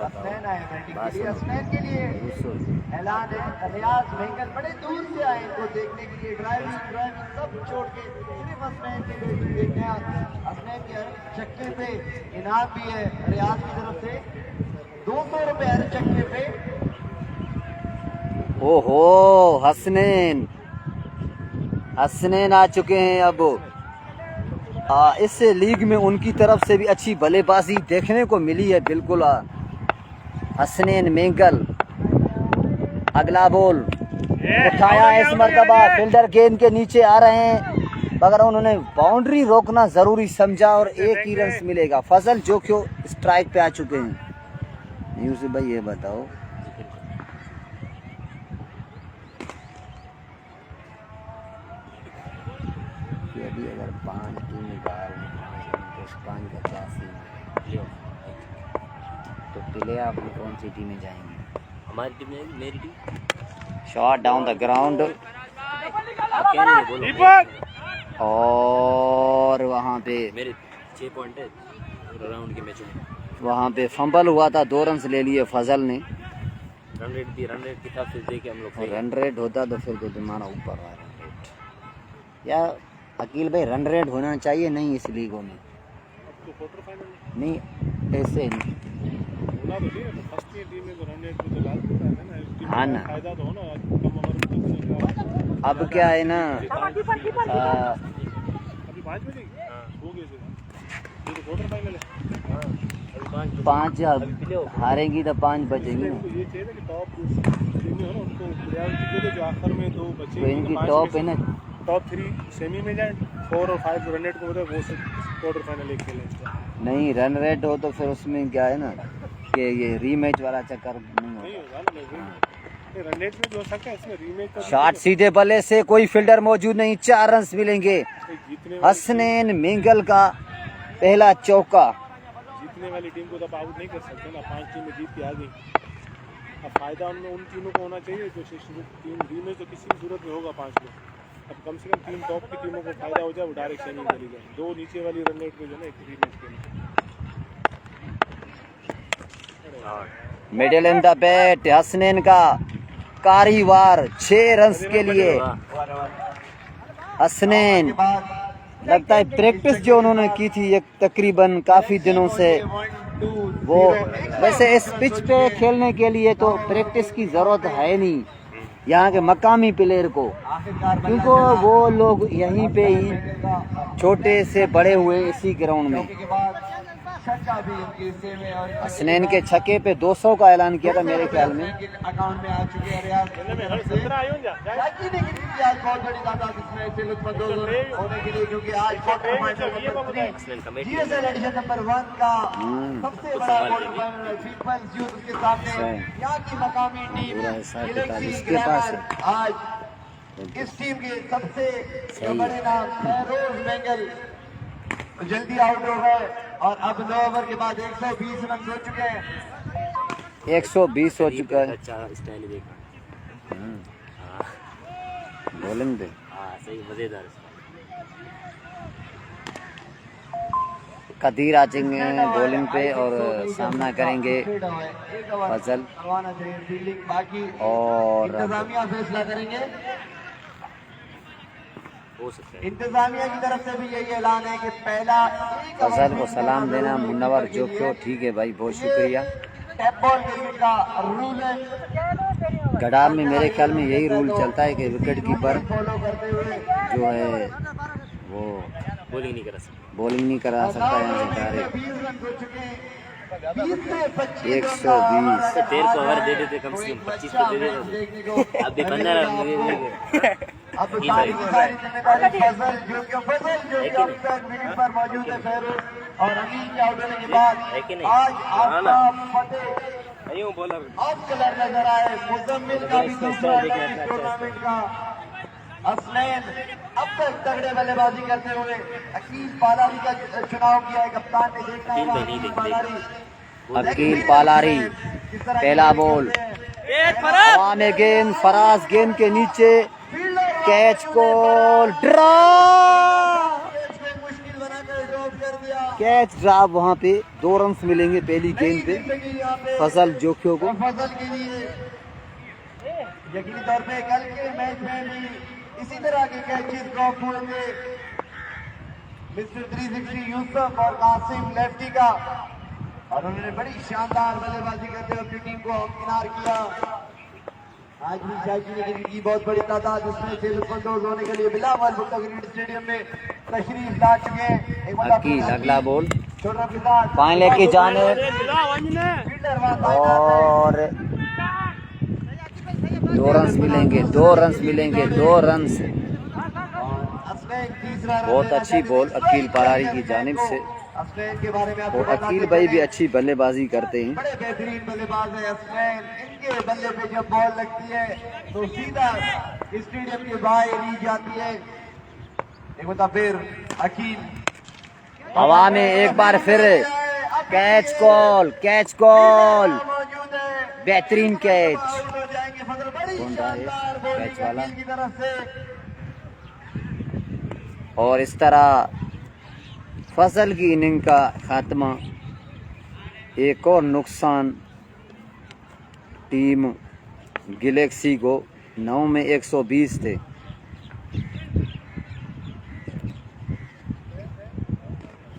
Speaker 2: हसनैन आए बैटिंग के लिए। हसनैन के लिए ऐलान है, रियाज मेंगल बड़े दूर से आए इनको देखने के लिए, ड्राइविंग सब छोड़ के सिर्फ हसनैन की बैटिंग देखने आए। हसनैन के हर चक्के पे इनाम भी है रियाज की तरफ से, 200 रुपए हर चक्के पे।
Speaker 1: ओहो, हसनैन आ चुके हैं अब। इस लीग में उनकी तरफ से भी अच्छी बल्लेबाजी देखने को मिली है। बिल्कुल हसनैन मेंगल, अगला बॉल उठाया है इस मरतबा, फील्डर गेंद के नीचे आ रहे हैं, मगर उन्होंने बाउंड्री रोकना जरूरी समझा और 1 ही रन मिलेगा। फजल जोखियो स्ट्राइक पे आ चुके हैं। यूसुफ भाई ये बताओ, अभी अगर 5 टीमें बाहर तो 5 का क्या सीन है? तो प्ले ऑफ में कौन सी टीमें जाएंगी?
Speaker 4: हमारी टीम में मेरी team
Speaker 1: shot down the ground, और वहाँ पे
Speaker 4: मेरे 6 पॉइंट है राउंड के मैचों में।
Speaker 1: वहाँ पे फंबल हुआ था, 2 रन ले लिए फजल ने।
Speaker 4: रन रेट की हिसाब से देखे हम लोग
Speaker 1: रन रेट होता तो फिर तो तुम्हारा ऊपर आ रन रेट। या अकील भाई रन रेट होना चाहिए नहीं इस लीगों में? नहीं ऐसे नहीं। हाँ ना, अब क्या है ना, 5 हारेंगी तो 5 बचेंगी ना। तो इनकी टॉप है ना,
Speaker 5: टॉप 3 सेमी में जाए, 4 और 5 रन रेट को मतलब वो क्वार्टर फाइनल एक खेलें।
Speaker 1: नहीं रन रेट हो तो फिर उसमें क्या है ना कि ये रीमैच वाला चक्कर नहीं होगा।
Speaker 5: रन रेट में जो हो सकता है इसमें रीमैच।
Speaker 1: शॉट सीधे बल्ले से, कोई फील्डर मौजूद नहीं, 4 रन मिलेंगे। हसनैन मेंगल का पहला चौका।
Speaker 5: जीतने वाली टीम को तो आउट नहीं कर सकते ना, 5 टीमें जीत के आ गई। अब फायदा उनमें उन टीमों को होना चाहिए जो टीम रीमैच तो किसी भी सूरत में होगा 5 में। अब कम से कम 3 टॉप की टीमों को फायदा हो जाए, वो डायरेक्ट सेमी चली जाए। 2 नीचे वाली रन रेट पे जो है ना एक रीमैच के
Speaker 1: middle in the bat, Hasnain का कारी वार 6 रन के लिए। हसनैन लगता है प्रैक्टिस जो उन्होंने की थी एक तकरीबन काफी दिनों से, वो वैसे इस पिच पे खेलने के लिए तो प्रैक्टिस की जरूरत है नहीं यहाँ के मकामी प्लेयर को, क्योंकि वो लोग यहीं पे ही छोटे से बड़े हुए इसी ग्राउंड में। हसनैन के छक्के पे 200 का ऐलान किया था मेरे ख्याल में।
Speaker 2: अकाउंट में आ चुके हैं रियाज, बहुत बड़ी तादाद इसमें से लुत्फानंदोज होने के लिए, क्योंकि आज quarter final GSL edition number 1 का सबसे बड़ा क्वार्टर फाइनल पीपल्स यूथ उसके सामने यहाँ की मकामी टीम गैलेक्सी ग्लैमर। आज इस टीम के सबसे बड़े नाम फैरोज मेंगल जल्दी आउट हो गए, और अब 9 ओवर के बाद 120 रन हो चुके हैं।
Speaker 1: 120 हो चुका है।
Speaker 4: अच्छा स्टाइल देखा
Speaker 1: बॉलिंग पे।
Speaker 4: हाँ सही मजेदार।
Speaker 1: कदीर आ जाएंगे बॉलिंग पे और सामना करेंगे फजल, और
Speaker 2: इंतजामिया फैसला करेंगे।
Speaker 4: हो सकता है
Speaker 2: इंतजामिया की तरफ से भी यही ऐलान है कि पहला
Speaker 1: फजल को सलाम देना मुन्नवर जोखियो। ठीक है भाई, बहुत शुक्रिया।
Speaker 2: टैप बॉल गिरने का रूल है
Speaker 1: गडाम में, मेरे ख्याल में यही रूल चलता है कि विकेट कीपर
Speaker 2: फॉलो करते हुए
Speaker 1: जो है वो
Speaker 4: बॉलिंग नहीं करा सकता।
Speaker 1: बॉलिंग नहीं करा सकता यहाँ से डायरेक्ट।
Speaker 2: 20 रन हो चुके हैं, 20 से 25
Speaker 1: 120
Speaker 4: 13 को ओवर दे देते, कम से कम 25 को दे देते। अब भी 15 रन दे देंगे।
Speaker 2: अब सारी की सारी जिम्मेदारी फजल जो कि आउटसाइड विकेट पर मौजूद है फेरोज और अमीन के आउट होने के बाद आज आपका फतेह ऑफ कलर नजर आए। मुजम्मिल का भी दूसरा टूर्नामेंट का असलैन अब तक तगड़े बल्लेबाजी करते हुए अकील पालारी का चुनाव किया है। कप्तान ने देखा होगा
Speaker 1: अकील पालारी पहला बॉल हवा में गेंद, फराज गेंद के नीचे, कैच को ड्रा, कैच ड्रॉप, वहां पे 2 रन मिलेंगे पहली गेंद पे फजल जोखियों को।
Speaker 2: फजल के लिए यकीनी तौर पे कल के मैच में भी इसी तरह के कैचेस ड्रॉप हुए थे। मिस्टर 360 यूसुफ और कासिम लेफ्टी का, और उन्होंने बड़ी शानदार बल्लेबाजी करते हुए अपनी टीम को किनार किया। आज भी शायकीन की बहुत बड़ी तादाद उसमें से लुत्फअंदोज होने के लिए बिलावल भुट्टो क्रिकेट स्टेडियम में तशरीफ ला चुके हैं।
Speaker 1: अकील अगला बॉल
Speaker 2: छोटा फिजाज
Speaker 1: फाइनल की जाने और 2 रन मिलेंगे, 2 रन मिलेंगे, 2 रन। बहुत अच्छी बॉल अकील पालारी की जानिब से,
Speaker 2: के बारे में
Speaker 1: और अकील भाई भी अच्छी बल्लेबाजी करते हैं।
Speaker 2: बड़े बेहतरीन बल्लेबाज है असलैन। इनके बल्ले पे जब बॉल लगती है तो सीधा स्टेडियम के बाहर ली जाती है। एक बार फिर अकील
Speaker 1: हवा में एक बार फिर कैच कॉल, कैच कॉल,
Speaker 2: मौजूद है।
Speaker 1: बेहतरीन कैच।
Speaker 2: आउट हो जाएंगे फजल, बड़ी
Speaker 1: कौन रहा है
Speaker 2: शानदार
Speaker 1: कैच
Speaker 2: बॉलिंग
Speaker 1: वाला?
Speaker 2: अकील की तरफ से।
Speaker 1: और इस तरह फसल की इनिंग का खात्मा। एक और नुकसान टीम गैलेक्सी को 9 में 120 थे।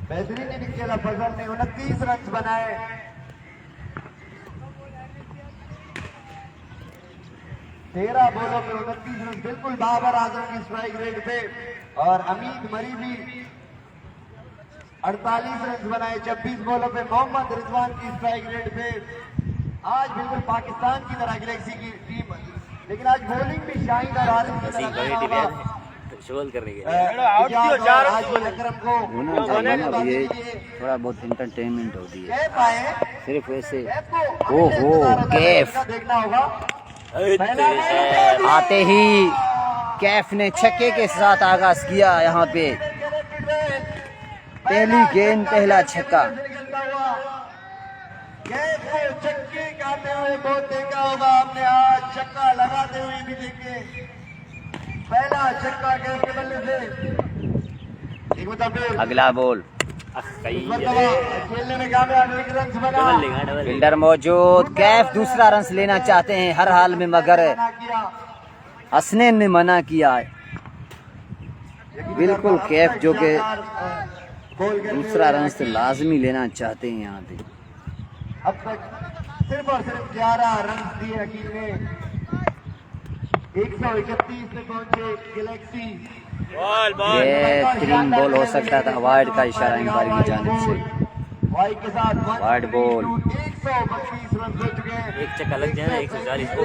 Speaker 2: बेहतरीन इनिंग खेला फजल ने, 29 रन बनाए। 13 बॉलों पे 29 रन, बिल्कुल बाबर आजम की स्ट्राइक रेट पे। और अमीद मरी भी 48 रन बनाए 26 बॉलों पे मोहम्मद रिजवान की स्ट्राइक रेट पे। आज बिल्कुल पाकिस्तान की तरह गैलेक्सी की टीम, लेकिन आज बॉलिंग भी शाहिद और आरिफ की तरह करना होगा।
Speaker 4: शोल करने के
Speaker 2: आज अकरम को
Speaker 1: अब ये थोड़ा बहुत इंटरटेनमेंट होती है,
Speaker 2: कैफ आए,
Speaker 1: सिर्फ ऐसे।
Speaker 2: कैफ को
Speaker 1: ओहो, कैफ
Speaker 2: देखना होगा।
Speaker 1: आते ही कैफ ने छक्के के साथ आगाज किया। यहाँ पे पहली गेंद पहला छक्का।
Speaker 2: कैफ को छक्के खाते हुए बहुत देखा होगा आपने, आज छक्का लगाते हुए भी देखे। पहला छक्का कैफ के बल्ले से। एक मुताबिक
Speaker 1: अगला बॉल
Speaker 2: खेलने में कामयाब, 1 रन बना।
Speaker 1: फील्डर मौजूद, कैफ दूसरा रन लेना चाहते हैं हर हाल में, मगर हसनैन ने मना किया। बिल्कुल कैफ जो के दूसरा रन से लाजमी लेना चाहते हैं यहाँ पे।
Speaker 2: अब तक सिर्फ और सिर्फ 11 रन दिए अकील ने। 131 पे पहुंचे गैलेक्सी।
Speaker 1: बेहतरीन बॉल हो सकता था, वाइड का इशारा अंपायर की जानिब से।
Speaker 2: वाइड के साथ
Speaker 1: वाइड बॉल।
Speaker 2: 132 रन हो चुके हैं।
Speaker 4: एक चक्का लग जाए 140 को।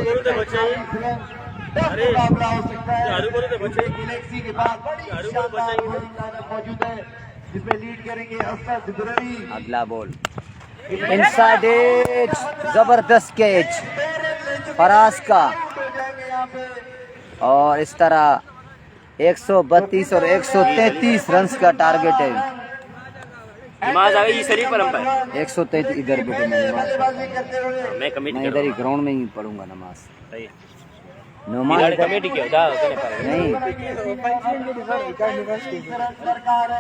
Speaker 2: मुकाबला हो सकता है। गैलेक्सी के बाद बड़ी शानदार बॉलिंग लाइनअप मौजूद है, जिसमें लीड करेंगे असद दुररी।
Speaker 1: अगला बॉल इनसाइड एज, जबरदस्त कैच फराज का। और इस तरह 132 और 133 रन का टारगेट है।
Speaker 4: नमाज आ गई शरीफ पर अंपायर।
Speaker 1: 133 इधर पे
Speaker 4: मैं कमेटी
Speaker 1: मैं इधर ही ग्राउंड में ही पढ़ूंगा नमाज।
Speaker 4: सही
Speaker 1: नमाज
Speaker 4: कमेटी की होता है
Speaker 1: नहीं,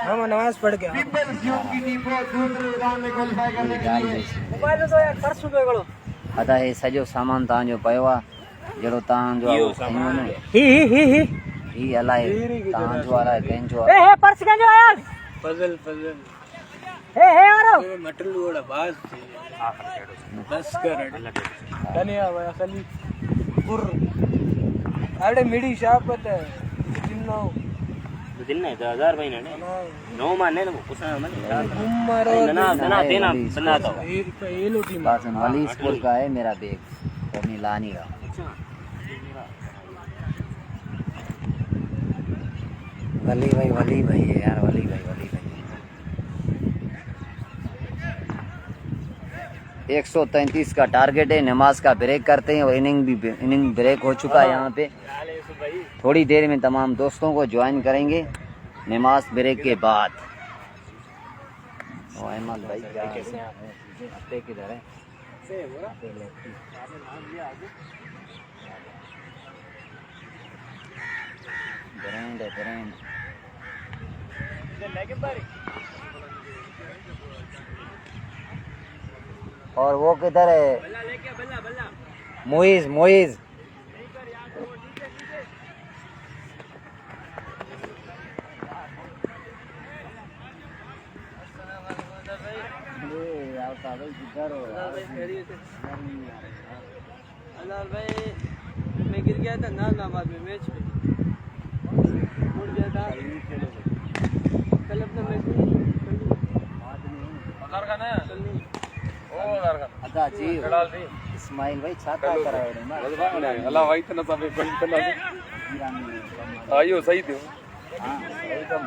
Speaker 2: हम नमाज पढ़ के पीपल्स यूथ की टीम को दूसरे राउंड में क्वालीफाई करने के लिए
Speaker 3: मोबाइल तो यार पर्स में गड़ो
Speaker 1: अदा हे सॼो सामान तव्हांजो पियो आहे, जहिड़ो तव्हांजो आहे उहो खयूं न। ही अलाए तव्हांजो अलाए कंहिंजो आहे।
Speaker 3: हे पर्स कंजो यार
Speaker 5: फजल
Speaker 3: हे यारो
Speaker 5: मटलू ओड़ा बाज बस कर धन्या भाई असली पुर आड़े मिडी शापत है जिन्नो
Speaker 4: दिन नहीं 1000 महीने ने नो माने ना कुछ ना माने
Speaker 5: उमरो
Speaker 4: ना ना देना बनाता हो
Speaker 5: ये लोटी
Speaker 1: बासन वाली स्कूल का है मेरा बैग, तो मैं ला नहीं रहा। वली भाई है यार, वली भाई 133 का टारगेट है। नमाज का ब्रेक करते हैं और इनिंग ब्रेक हो चुका है यहाँ पे। थोड़ी देर में तमाम दोस्तों को ज्वाइन करेंगे नमाज ब्रेक के बाद। अहमद भाई किधर है? ब्रांड है ब्रांड। और वो किधर है? मोइज
Speaker 3: भाई मैं गिर गया था नामाबाद में मैच में, उड़ गया था कल अपना मैच
Speaker 1: इस्माइल भाई छाता करा
Speaker 5: अल्लाह भाई तना सब आयो सही थे।
Speaker 1: हां सही कम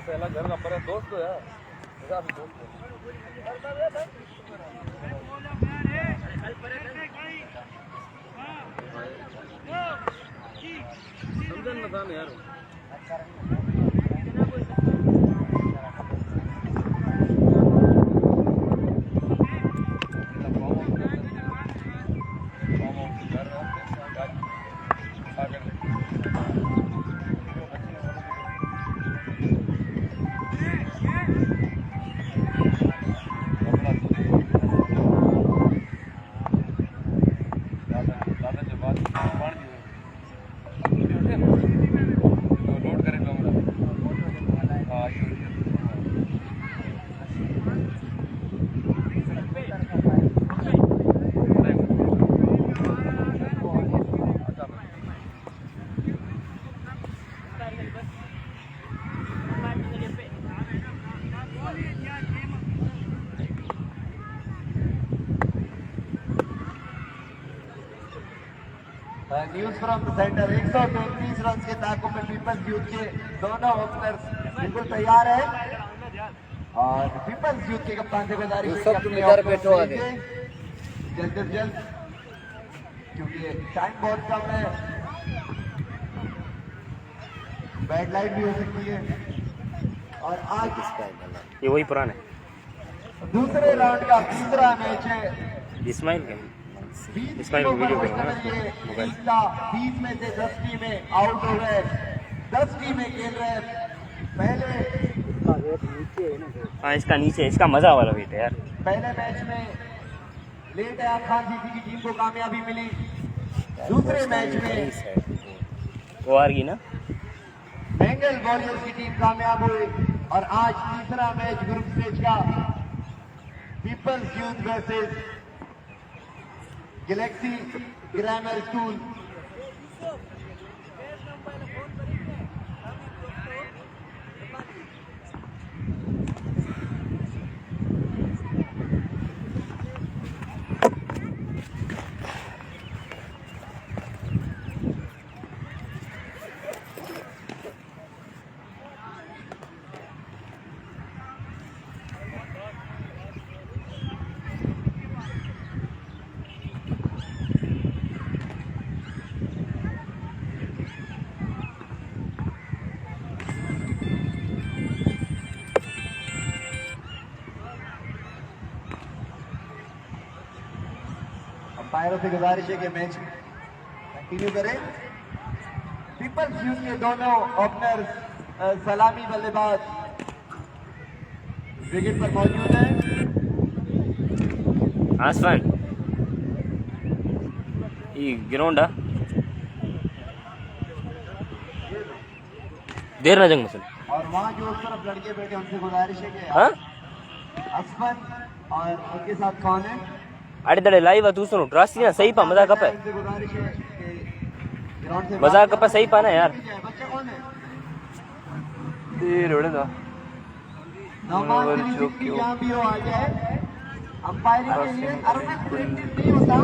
Speaker 5: पहला घर का पर दोस्त है मेरा भी दोस्त है। समझन ना था यार।
Speaker 2: News from the centre 133 run के ताकों में पीपल्स यूथ के दोनों ओपनर्स बिल्कुल तैयार है और पीपल्स यूथ के कप्तान से गुजारिश है कि
Speaker 1: इधर बैठो आगे
Speaker 2: जल्द क्योंकि टाइम बहुत कम है, बैड लाइट भी हो सकती है। और आज
Speaker 4: ये वही पुराना है।
Speaker 2: दूसरे राउंड का तीसरा मैच है।
Speaker 4: इस्माइल का
Speaker 2: 20
Speaker 4: इस्माइल वीडियो करो ना
Speaker 2: 20 में से 10 टीमें आउट हो गए, 10 टीमें खेल रहे हैं। पहले
Speaker 4: हाँ इसका नीचे, इसका मजा वाला वेट है यार।
Speaker 2: पहले मैच में लेट है खान जीती की टीम को कामयाबी मिली, दूसरे मैच में
Speaker 4: वो हार गई ना,
Speaker 2: बेंगल वॉरियर्स की टीम कामयाब हुई। और आज तीसरा मैच ग्रुप स्टेज का Peoples Youth versus Galaxy Grammar School. अंपायरों से गुजारिश है कि मैच कंटिन्यू करें। पीपल्स यूथ के दोनों ओपनर्स सलामी बल्लेबाज विकेट पर मौजूद हैं।
Speaker 4: आसमान ये ग्राउंड देर ना जंग मसल
Speaker 2: और वहाँ जो उस तरफ लड़के बैठे उनसे गुजारिश है कि
Speaker 4: हाँ
Speaker 2: असफन और उनके साथ कौन है,
Speaker 4: अरे दड़े लाइव तू सुनो ट्रस्ट ना सही पा मजा कप है,
Speaker 2: उनसे गुजारिश है कि ग्राउंड से
Speaker 4: मजा कप सही पा ना यार।
Speaker 2: बच्चा कौन है?
Speaker 4: ये रोड़े दा
Speaker 2: नौमान 360 यहाँ भी हो आ जाए अंपायरिंग के लिए। अरुण प्रिंटेड नहीं होता,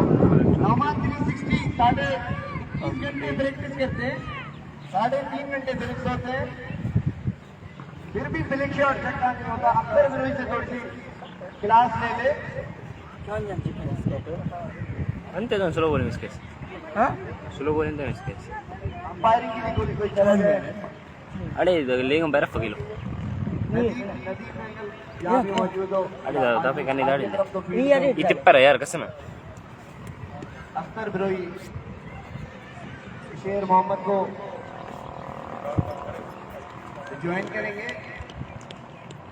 Speaker 2: नौमान 360 भी 3.5 घंटे प्रैक्टिस करते हैं, 3.5 घंटे फिनिक्स होते हैं, फिर भी फिनिक्स और छक्का नहीं होता। अक्सर बिरोई से थोड़ी सी क्लास ले ले।
Speaker 4: अंते तो स्लो बोलिंग इसके स्लो बोलिंग तो इसके
Speaker 2: अंपायरिंग की भी कोई तरह है।
Speaker 4: अरे लेंगे बर्फ किलो
Speaker 2: यहाँ भी मौजूद हो।
Speaker 4: अरे दादा पे करने दाड़ी
Speaker 2: तरफ तो
Speaker 4: ये टिप्पर है यार कसम है।
Speaker 2: अख्तर बिरोई शेर मोहम्मद को ज्वाइन करेंगे।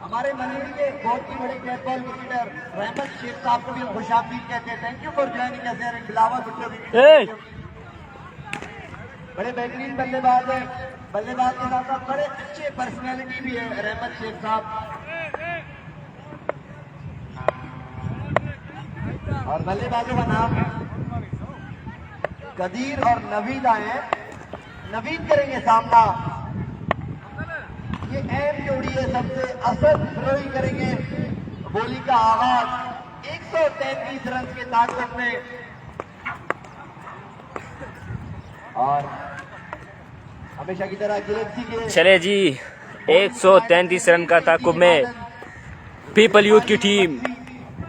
Speaker 2: हमारे मनेरी के बहुत ही बड़े कैच बॉल क्रिकेटर रहमत शेख साहब को भी हम खुशामदीद कहते हैं। Thank you for joining us here in Bilawal Bhutto. बड़े बेहतरीन बल्लेबाज है, बल्लेबाज के साथ साथ बड़े अच्छे पर्सनैलिटी भी है रहमत शेख साहब। और बल्लेबाजों का नाम कदीर और नवीद आए हैं। नवीद करेंगे सामना, ये अहम जोड़ी है सबसे। असद बिरोई करेंगे बोली का आगाज 133 रन के ताकत में। और हमेशा की तरह गैलेक्सी के
Speaker 4: चले जी 133 रन का ताकुब में पीपल यूथ की टीम।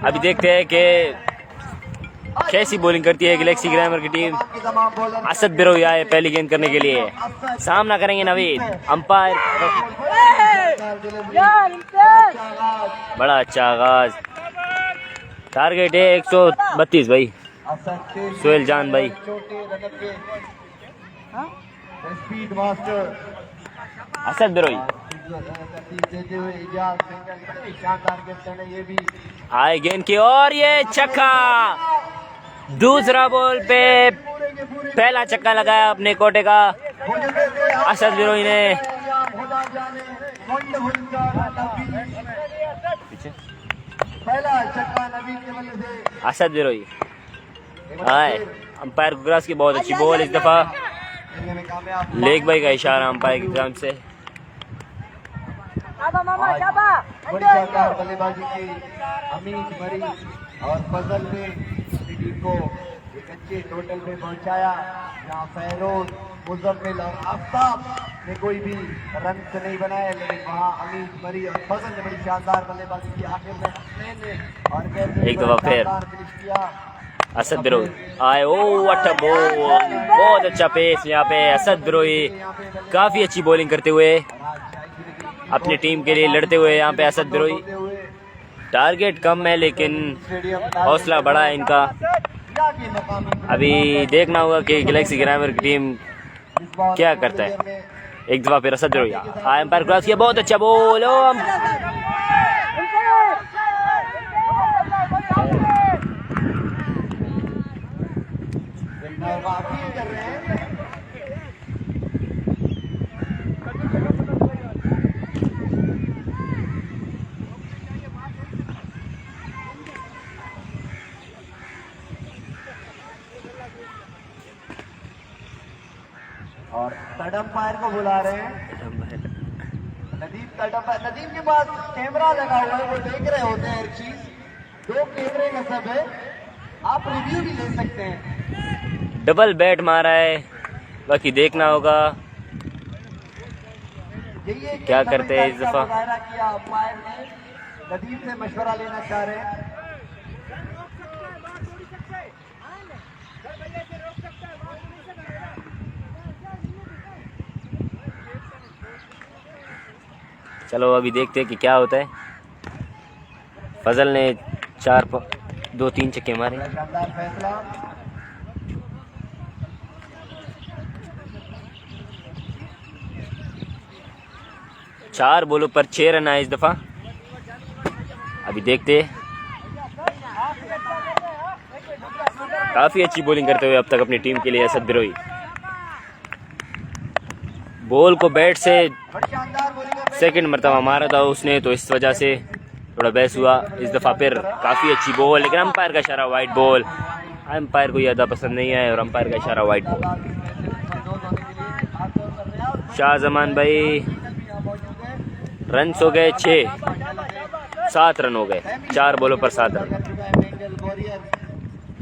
Speaker 4: अभी देखते हैं कि कैसी बॉलिंग करती है गैलेक्सी ग्लैमर की टीम। असद बिरोई आए पहली गेंद करने के लिए, सामना करेंगे नवीद। अंपायर बड़ा अच्छा आगाज। टारगेट है 132 भाई। सोहेल जान भाई
Speaker 2: स्पीड मास्टर
Speaker 4: असद बिरोई
Speaker 2: देते हुए इजाज शानदार गेंद ये भी
Speaker 4: आए गेंद की और ये छक्का। दूसरा बॉल पे पहला छक्का लगाया अपने कोटे का असद बिरोई ने।
Speaker 2: पहला छक्का नवीद के बल्ले से
Speaker 4: असद बिरोई आए। अंपायर को क्रॉस की बहुत अच्छी बॉल इस दफा लेग बाई का इशारा अंपायर की तरफ से।
Speaker 2: बड़ी शानदार बल्लेबाजी की अमीर मरी और फजल ने टीम को एक अच्छे टोटल में पहुंचाया, जहां फैरोज, मुजम्मिल और आफ्ताब ने कोई भी रन नहीं बनाए, लेकिन वहां अमीर मरी और फजल ने बड़ी शानदार बल्लेबाजी की। आखिर में हसनैन ने और
Speaker 4: एक दफा फिर
Speaker 2: फिनिश किया।
Speaker 4: असद बिरोई आए। ओ व्हाट अ बॉल, बहुत अच्छा पेस यहाँ पे। असद बिरोई काफी अच्छी बॉलिंग करते हुए अपनी टीम के लिए लड़ते हुए यहाँ पे असद बिरोई। टारगेट कम है लेकिन हौसला बड़ा है इनका। अभी देखना होगा कि गैलेक्सी ग्लैमर की टीम क्या करता है। एक दफा फिर असद बिरोई आए, अंपायर क्रॉस किया, बहुत अच्छा बॉल।
Speaker 2: कर रहे हैं और थर्ड अंपायर को बुला रहे हैं। नदीम थर्ड अंपायर, नदीम के पास कैमरा लगा हुआ है, वो देख रहे होते हैं हर चीज। 2 कैमरे का सब है, आप रिव्यू भी ले सकते हैं।
Speaker 4: डबल बैट मारा है, बाकी देखना होगा क्या करते हैं इस दफा।
Speaker 2: किया अंपायर ने, नदीम से मशवरा लेना चाह रहे हैं।
Speaker 4: चलो अभी देखते हैं कि क्या होता है। फजल ने 2-3 छक्के मारे।
Speaker 2: शानदार फैसला।
Speaker 4: 4 बॉलों पर 6 रन आए इस दफा। अभी देखते, काफी अच्छी बॉलिंग करते हुए अब तक अपनी टीम के लिए असद बिरोई। बॉल को बैट से सेकंड मरतबा मारा था उसने, तो इस वजह से थोड़ा बहस हुआ। इस दफा फिर काफी अच्छी बॉल, लेकिन अंपायर का इशारा वाइड बॉल। अंपायर को ज्यादा पसंद नहीं है और अंपायर का इशारा वाइड बॉल। शाहजमान भाई रन हो गए 7 रन हो गए, 4 बॉलों पर 7 रन।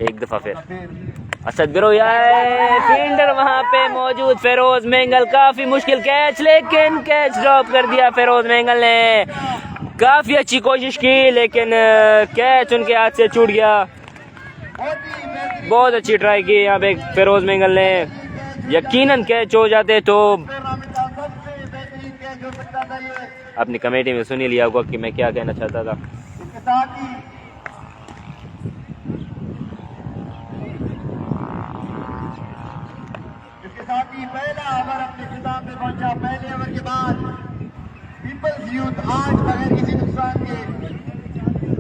Speaker 4: एक दफा फिर असद बिरोई आए, फील्डर वहां पे मौजूद फेरोज मेंगल, काफी मुश्किल कैच, लेकिन कैच ड्रॉप कर दिया फेरोज मेंगल ने। काफी अच्छी कोशिश की लेकिन कैच उनके हाथ से छूट गया। बहुत अच्छी ट्राई की यहाँ पे फेरोज मेंगल ने, यकीनन कैच हो जाते तो अपनी कमेटी में सुन ही लिया होगा कि मैं क्या कहना चाहता था।
Speaker 2: इसके साथ ही पहला ओवर अपने खिताब पे पहुंचा। पहले ओवर के बाद पीपल्स यूथ 8 बगैर किसी नुकसान के।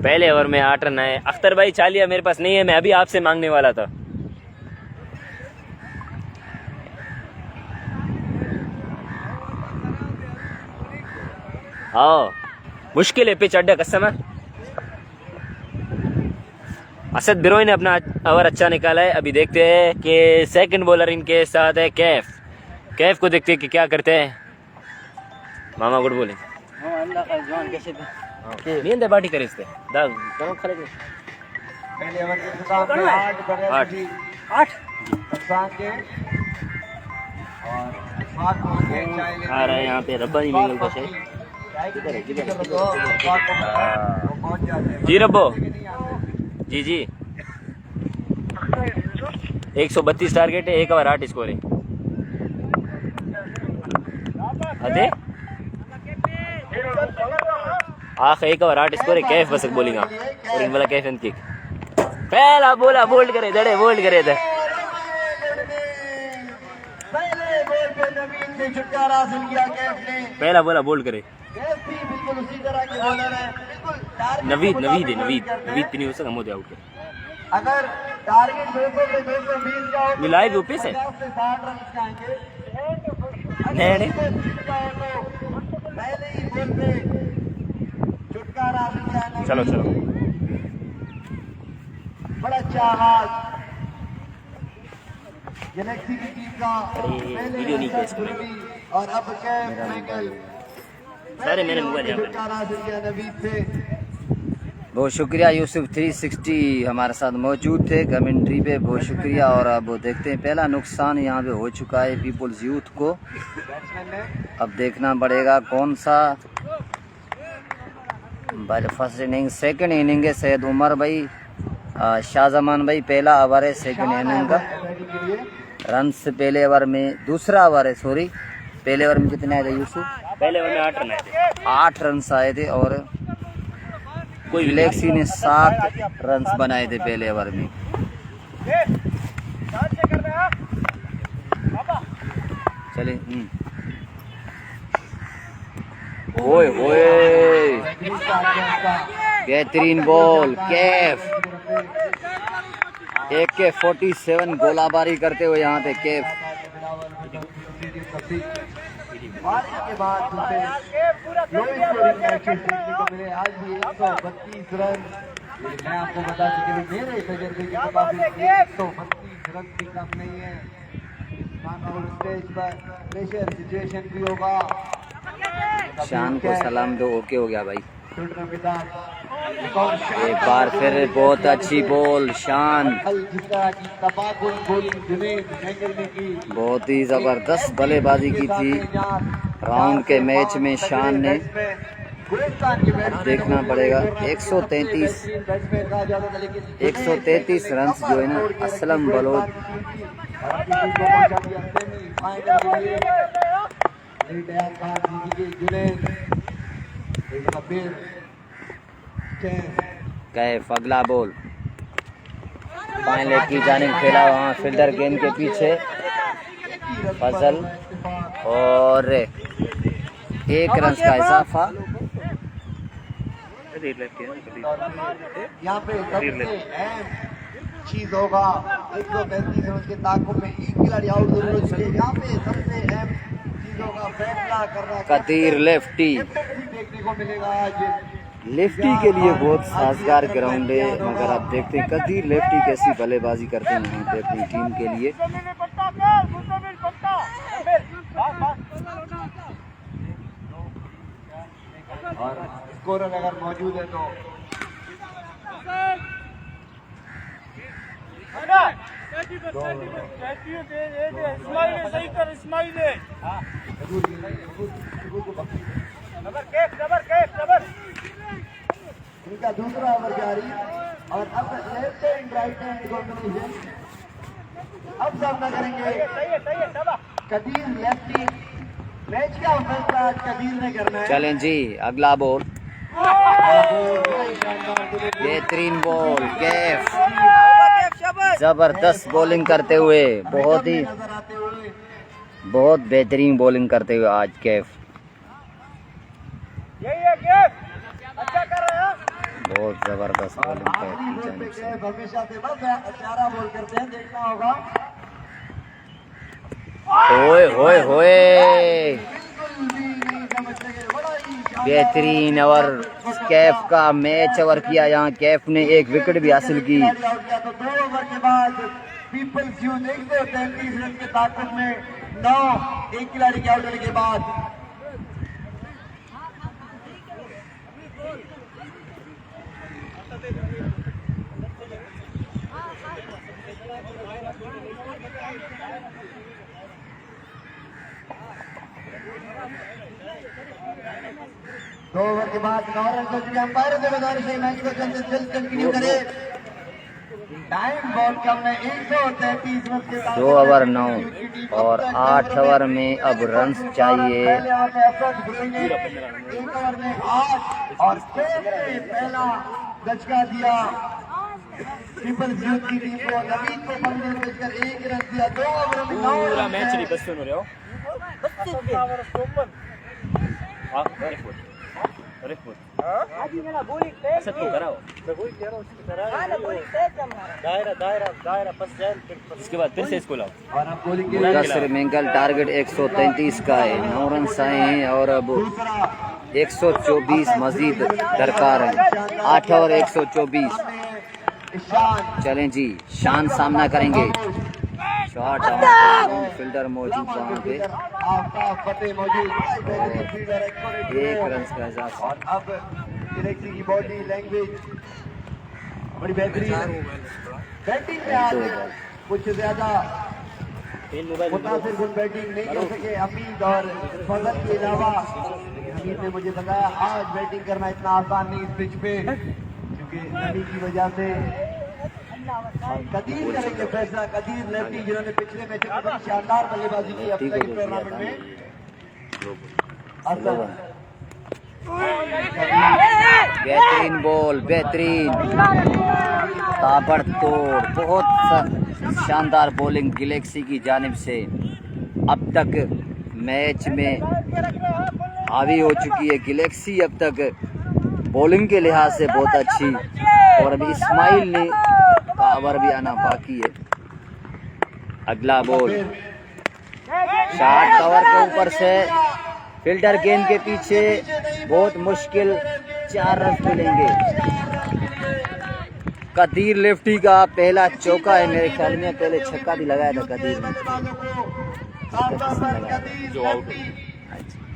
Speaker 4: पहले ओवर में 8 रन आए। अख्तर भाई चालिया मेरे पास नहीं है, मैं अभी आपसे मांगने वाला था। आओ, मुश्किल है पिच, अड्डा कसम है। असद बिरोई ने अपना ओवर अच्छा निकाला है। अभी देखते हैं कि सेकंड बॉलर इनके साथ है कैफ। कैफ को देखते हैं कि क्या करते हैं। मामा गुड बोले नींद बाटी करे इससे दाग खड़े
Speaker 2: पहले ओवर के खिताब पे 8 बगैर किसी नुकसान के और 7 होंगे चाहे
Speaker 4: आ रहा है यहाँ पे रब्बानी मेंगल का शेर। जी रब्बो, जी जी 132 टारगेट है, 1 ओवर 8 स्कोर है। अरे आख 1 ओवर 8 स्कोर है। कैफ बस बोलेगा और इन वाला कैफ एंड किक पहला बोला बोल्ड करे दड़े बोल्ड करे थे।
Speaker 2: पहले बॉल पे नवीन से छुटकारा हासिल किया कैफ ने।
Speaker 4: पहला बोला बोल्ड करे।
Speaker 2: कैफ भी बिल्कुल उसी तरह के बॉलर है, बिल्कुल टारगेट
Speaker 4: नवीद
Speaker 2: को
Speaker 4: नवीद है,
Speaker 2: मुताबिक
Speaker 4: नवीद
Speaker 2: करते हैं।
Speaker 4: नवीद भी नहीं हो सका मोदे आउट है।
Speaker 2: अगर टारगेट 200 पे 220 का हो तो
Speaker 4: ये लाइव यूपी से
Speaker 2: 50 से 60 रन आएंगे।
Speaker 4: नहीं, नहीं।
Speaker 2: पहले ही बॉल पे छुटकारा हासिल किया नवीन।
Speaker 4: चलो चलो
Speaker 2: बड़ा अच्छा आगाज गैलेक्सी की टीम का।
Speaker 4: अरे,
Speaker 2: पहले
Speaker 4: वीडियो नहीं
Speaker 2: असद
Speaker 4: पेश करेंगे।
Speaker 2: बिरोई और अब कैफ मेंगल।
Speaker 4: सारे मेरे मोबाइल यहाँ पे।
Speaker 2: छुटकारा हासिल किया नवीद से।
Speaker 1: बहुत शुक्रिया यूसुफ 360 हमारे साथ मौजूद थे कमेंट्री पे, बहुत शुक्रिया। और अब देखते हैं पहला नुकसान यहाँ पे हो चुका है पीपल्स यूथ को।
Speaker 2: बैट्समैन ने
Speaker 1: अब देखना पड़ेगा कौन सा फर्स्ट इनिंग सेकंड इनिंग है। सैयद उमर भाई, शाहजमान भाई पहला ओवर है सेकंड इनिंग का।
Speaker 2: बैटिंग के लिए
Speaker 1: रन से पहले ओवर में दूसरा ओवर है, सॉरी पहले ओवर में कितने आए थे यूसुफ?
Speaker 4: पहले ओवर में 8 रन आए थे।
Speaker 1: 8 रन आए थे और कोई गैलेक्सी ने 7 रन बनाए थे पहले ओवर में। चलिए ओए ओए बेहतरीन बॉल कैफ। AK-47 गोलाबारी करते हुए यहाँ पे कैफ।
Speaker 2: बारिश के बाद लो स्कोरिंग मैचेस देखने को मिले। आज भी 132 रन। मैं आपको बता दूं कि मेरे तजर्बे के मुताबिक 132 रन भी कम नहीं है। नॉकआउट स्टेज पर प्रेशर सिचुएशन भी होगा।
Speaker 1: शान को सलाम दो, ओके हो गया भाई।
Speaker 2: शूटर के साथ
Speaker 1: एक बार फिर बहुत अच्छी बॉल शान,
Speaker 2: कल जिस तरह की तबाकुल बॉलिंग जुनैद मेंगल ने की,
Speaker 1: बहुत ही जबरदस्त बल्लेबाजी की थी राउंड के मैच में शान ने। देखना पड़ेगा 133 रन जो है ना असलम बलोच कैफ। अगला बॉल फाइनल की जानिब खेला वहाँ फील्डर गेंद के पीछे फजल और 1 रन का इजाफा।
Speaker 2: यहाँ पे सबसे अहम चीज होगा 135 रन के ताकुब में एक खिलाड़ी आउट जरूर हो चुके। यहाँ पे सबसे अहम चीज होगा फैसला करना।
Speaker 1: कदीर लेफ्टी
Speaker 2: देखने को मिलेगा आज।
Speaker 1: लेफ्टी के लिए बहुत साजगार ग्राउंड है, मगर आप देखते हैं कदीर लेफ्टी कैसी बल्लेबाजी करते हैं यहाँ पे अपनी टीम के लिए।
Speaker 2: और स्कोरर अगर मौजूद है तो इनका दूसरा ओवर जारी और अब left hand right hand combination. अब सामना करेंगे कदीर लेफ्टी। मैच का फैसला कदीर ने करना है।
Speaker 1: चलें जी, अगला बॉल, बेहतरीन बॉल, कैफ जबरदस्त बॉलिंग करते हुए,
Speaker 2: नजर आते हुए
Speaker 1: बहुत बेहतरीन बॉलिंग करते हुए आज कैफ, बहुत जबरदस्त बॉलिंग
Speaker 2: आखिरी बॉल पे
Speaker 1: करती है।
Speaker 2: कैफ हमेशा से बस चारा बॉल करते हैं, देखना होगा।
Speaker 1: होए होए होए,
Speaker 2: बिल्कुल भी नहीं समझ सके, बड़ा ही शानदार
Speaker 1: बेहतरीन ओवर कैफ का मैच ओवर किया। यहाँ कैफ ने एक विकेट भी हासिल की।
Speaker 2: खिलाड़ी आउट किया तो 2 ओवर के बाद पीपल्स यूथ 133 रन के ताकत में 9 एक खिलाड़ी के आउट होने के बाद। दो ओवर के बाद 9 रन हो चुके। अंपायर से गुजारिश है मैच को जल्द से जल्द कंटिन्यू करें। टाइम बहुत कम है, 133 रन के साथ
Speaker 1: 2 ओवर 9 और 8 ओवर में अब रन चाहिए।
Speaker 2: पहले ओवर में एफर्ट करेंगे, 1 ओवर में 8 और 6 ने पहला दचका दिया पीपल्स यूथ की टीम को। नवीद को 15 बजकर 1 रन दिया। 2 ओवर में 9
Speaker 4: पूरा
Speaker 2: रन
Speaker 4: मैच
Speaker 2: है।
Speaker 4: नहीं बस सुन रहे हो। हाँ, अरे सब तो कराओ। इसके बाद फिर से इसको लाओ।
Speaker 2: और अब बॉलिंग के लिए
Speaker 1: 10 रिमेंगल टारगेट 133 का है, 9 रन आए हैं और अब
Speaker 2: दूसरा
Speaker 1: 124 मजीद दरकार है। 8 ओवर 124।
Speaker 2: ईशान
Speaker 1: चलें जी, शान सामना करेंगे। शॉट आउट, फील्डर मौजूद वहाँ पे,
Speaker 2: आफ्ताब फतेह मौजूद,
Speaker 1: एक रन का इजाफा।
Speaker 2: और अब गैलेक्सी की बॉडी लैंग्वेज बड़ी बेहतरीन है। बैटिंग में आज कुछ ज्यादा मुतासिर गुण बैटिंग नहीं कर सके हमीद और फजल के अलावा। हमीद ने मुझे बताया आज बैटिंग करना इतना आसान नहीं इस पिच पे, क्योंकि नमी की वजह से। कदीर करेंगे फैसला, कदीर लेफ्टी जिन्होंने पिछले मैच में बड़ी शानदार बल्लेबाजी की अपने इस टूर्नामेंट में।
Speaker 1: बेहतरीन बॉल, बेहतरीन ताबड़तोड़, बहुत शानदार बॉलिंग गैलेक्सी की जानिब से। अब तक मैच में हावी हो चुकी है गैलेक्सी, अब तक बॉलिंग के लिहाज से बहुत अच्छी, और अभी इस्माइल ने का ओवर भी आना बाकी है। अगला बॉल, शॉट कवर के ऊपर से फील्डर गेंद के पीछे, बहुत मुश्किल 4 रन मिलेंगे। कदीर लेफ्टी का पहला चौका है, मेरे ख्याल में पहले छक्का भी लगाया था कदीर ने।
Speaker 2: जो आउट